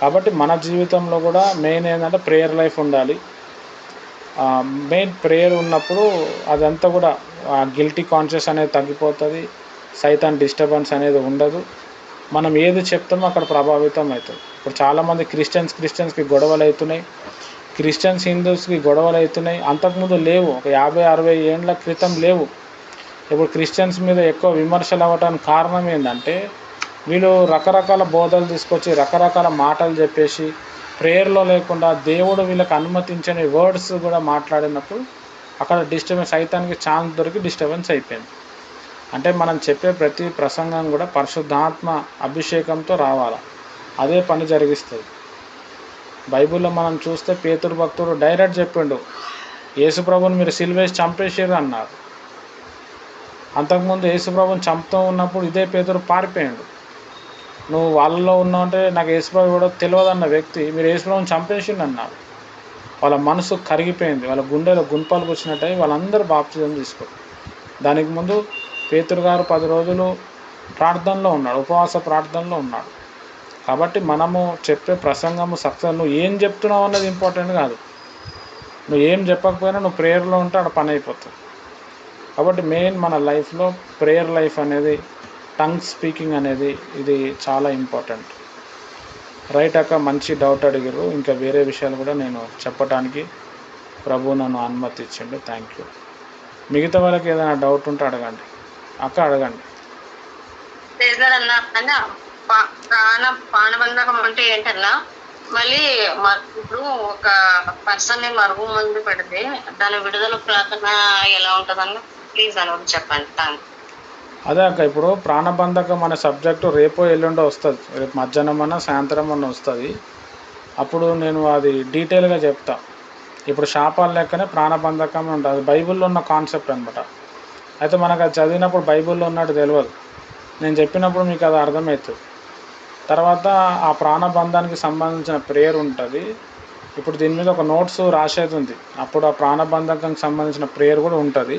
Speaker 1: కాబట్టి మన జీవితంలో కూడా మెయిన్ ఏంటంటే ప్రేయర్ లైఫ్ ఉండాలి. మెయిన్ ప్రేయర్ ఉన్నప్పుడు అదంతా కూడా గిల్టీ కాన్షియస్ అనేది తగ్గిపోతుంది, సైతాన్ డిస్టర్బెన్స్ అనేది ఉండదు. మనం ఏది చెప్తామో అక్కడ ప్రభావితం అవుతుంది. ఇప్పుడు చాలామంది క్రిస్టియన్స్కి గొడవలు అవుతున్నాయి, హిందూస్కి గొడవలు అవుతున్నాయి. అంతకుముందు లేవు, ఒక 50-60 ఏళ్ళ క్రితం లేవు. ఇప్పుడు క్రిస్టియన్స్ మీద ఎక్కువ విమర్శలు అవ్వడానికి కారణం ఏంటంటే వీళ్ళు రకరకాల బోధలు తీసుకొచ్చి రకరకాల మాటలు చెప్పేసి ప్రేయర్లో లేకుండా దేవుడు వీళ్ళకి అనుమతించని వర్డ్స్ కూడా మాట్లాడినప్పుడు అక్కడ డిస్టర్బెన్స్, సైతానికి ఛాన్స్ దొరికి డిస్టర్బెన్స్ అయిపోయింది. అంటే మనం చెప్పే ప్రతి ప్రసంగం కూడా పరిశుద్ధాత్మ అభిషేకంతో రావాలి, అదే పని జరిగిస్తుంది. బైబిల్లో మనం చూస్తే పేతురు భక్తుడు డైరెక్ట్ చెప్పిండు, యేసుప్రభుని మీరు సిలువేసి చంపేసారు అన్నారు. అంతకుముందు యేసుప్రభుని చంపుతూ ఉన్నప్పుడు ఇదే పేతురు పారిపోయాడు. నువ్వు వాళ్ళలో ఉన్నావు అంటే నాకు యేసుప్రభు కూడా తెలియదన్న వ్యక్తి మీరు యేసుప్రభుని చంపేసిండు అన్నారు. వాళ్ళ మనసు కరిగిపోయింది, వాళ్ళ గుండెలో గుంపాలు కూర్చున్నట్టయి వాళ్ళందరూ బాప్తిజం తీసుకోరు. దానికి ముందు పేతురు గారు 10 రోజులు ప్రార్థనలో ఉన్నాడు, ఉపవాస ప్రార్థనలో ఉన్నాడు. కాబట్టి మనము చెప్పే ప్రసంగము సక్సెస్, నువ్వు ఏం చెప్తున్నావు అన్నది ఇంపార్టెంట్ కాదు. నువ్వు ఏం చెప్పకపోయినా నువ్వు ప్రేయర్లో ఉంటే అక్కడ పని అయిపోతుంది. కాబట్టి మెయిన్ మన లైఫ్లో ప్రేయర్ లైఫ్ అనేది, టంగ్ స్పీకింగ్ అనేది ఇది చాలా ఇంపార్టెంట్. రైట్ అక్క, మంచి డౌట్ అడిగారు. ఇంకా వేరే విషయాలు కూడా నేను చెప్పడానికి ప్రభు నన్ను అనుమతి ఇచ్చిండు. Thank you. మిగతా వాళ్ళకి ఏదైనా డౌట్ ఉంటే అడగండి అక్క, అడగండి.
Speaker 2: పానబంధకం అంటే ఏంటన్నా, మళ్ళీ ఇప్పుడు ఒక పర్సన్ ని మరుగు ముందు పెడితే దాని విడుదల ప్రార్థన ఎలా ఉంటుందన్న ప్లీజ్ అని చెప్పండి.
Speaker 1: అదే అక్క, ఇప్పుడు ప్రాణబంధకం అనే సబ్జెక్టు రేపో ఎల్లుండో వస్తుంది, రేపు మధ్యాహ్నం అన్న సాయంత్రం అన్న వస్తుంది. అప్పుడు నేను అది డీటెయిల్గా చెప్తా. ఇప్పుడు శాపాలు లెక్కనే ప్రాణబంధకం ఉంటుంది, బైబిల్లో ఉన్న కాన్సెప్ట్ అనమాట. అయితే మనకు అది చదివినప్పుడు బైబిల్లో ఉన్నట్టు తెలియదు, నేను చెప్పినప్పుడు మీకు అది అర్థమవుతుంది. తర్వాత ఆ ప్రాణబంధానికి సంబంధించిన ప్రేయర్ ఉంటుంది. ఇప్పుడు దీని మీద ఒక నోట్స్ రాసేది ఉంది, అప్పుడు ఆ ప్రాణబంధకానికి సంబంధించిన ప్రేయర్ కూడా ఉంటుంది.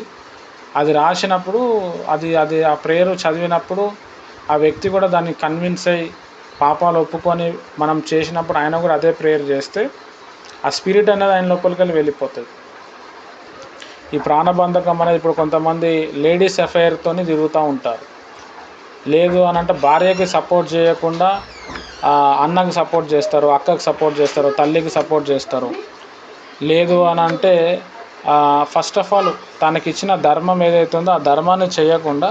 Speaker 1: అది రాసినప్పుడు అది ఆ ప్రేయర్ చదివినప్పుడు ఆ వ్యక్తి కూడా దాన్ని కన్విన్స్ అయ్యి పాపాలు ఒప్పుకొని మనం చేసినప్పుడు ఆయన కూడా అదే ప్రేయర్ చేస్తే ఆ స్పిరిట్ అనేది ఆయన లోపలికి వెళ్ళిపోతుంది. ఈ ప్రాణబంధకం అనేది ఇప్పుడు కొంతమంది లేడీస్ అఫైర్తో తిరుగుతూ ఉంటారు. లేదు అని అంటే భార్యకి సపోర్ట్ చేయకుండా అన్నకి సపోర్ట్ చేస్తారు, అక్కకి సపోర్ట్ చేస్తారు, తల్లికి సపోర్ట్ చేస్తారు. లేదు అని అంటే ఫస్ట్ ఆఫ్ ఆల్ తనకిచ్చిన ధర్మం ఏదైతే ఉందో ఆ ధర్మాన్ని చేయకుండా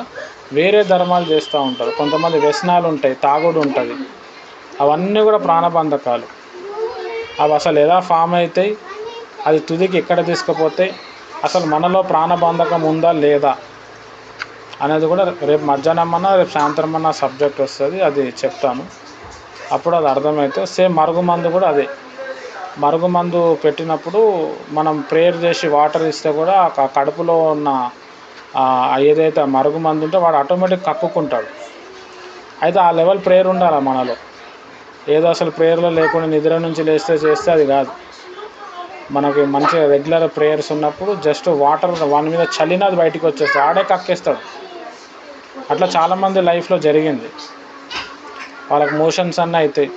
Speaker 1: వేరే ధర్మాలు చేస్తూ ఉంటారు. కొంతమంది వ్యసనాలు ఉంటాయి, తాగుడు ఉంటుంది, అవన్నీ కూడా ప్రాణబంధకాలు. అవి అసలు ఎలా ఫామ్ అవుతాయి, అది తుదికి ఎక్కడ తీసుకుపోతాయి, అసలు మనలో ప్రాణబంధకం ఉందా లేదా అనేది కూడా రేపు మధ్యాహ్నం అన్నా రేపు సాయంత్రం అన్నా సబ్జెక్ట్ వస్తుంది, అది చెప్తాను. అప్పుడు అది అర్థమైతే సేమ్ మరుగుమందు కూడా అదే. మరుగుమందు పెట్టినప్పుడు మనం ప్రేయర్ చేసి వాటర్ ఇస్తే కూడా ఆ కడుపులో ఉన్న ఏదైతే మరుగుమందు ఉంటే వాడు ఆటోమేటిక్ కక్కుకుంటాడు. అయితే ఆ లెవెల్ ప్రేయర్ ఉండాలి మనలో. ఏదో అసలు ప్రేయర్లో లేకుండా నిద్ర నుంచి చేస్తే అది కాదు. మనకి మంచిగా రెగ్యులర్ ప్రేయర్స్ ఉన్నప్పుడు జస్ట్ వాటర్ వాని మీద చల్లిన అది బయటికి వచ్చేస్తుంది, ఆడే కక్కేస్తాడు. అట్లా చాలామంది లైఫ్లో జరిగింది, వాళ్ళకి మోషన్స్ అన్నీ అవుతాయి.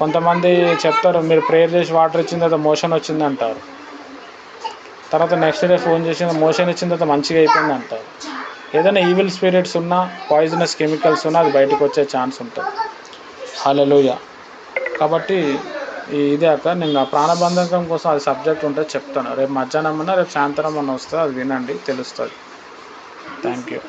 Speaker 1: కొంతమంది చెప్తారు మీరు ప్రేయర్ చేసి వాటర్ ఇచ్చిన తర్వాత మోషన్ వచ్చింది అంటారు, తర్వాత నెక్స్ట్ డే ఫోన్ చేసిన మోషన్ ఇచ్చిన తర్వాత మంచిగా అయిపోయింది అంటారు. ఏదైనా ఈవిల్ స్పిరిట్స్ ఉన్నా, పాయిజనస్ కెమికల్స్ ఉన్నా అది బయటకు వచ్చే ఛాన్స్ ఉంటుంది. హల్లెలూయా. కాబట్టి ఇదే అక్క, నేను ఆ ప్రాణబంధకం కోసం అది సబ్జెక్ట్ ఉంటే చెప్తాను. రేపు మధ్యాహ్నం అన్నా రేపు సాయంత్రం అన్నా వస్తుంది, అది వినండి తెలుస్తుంది. Thank you.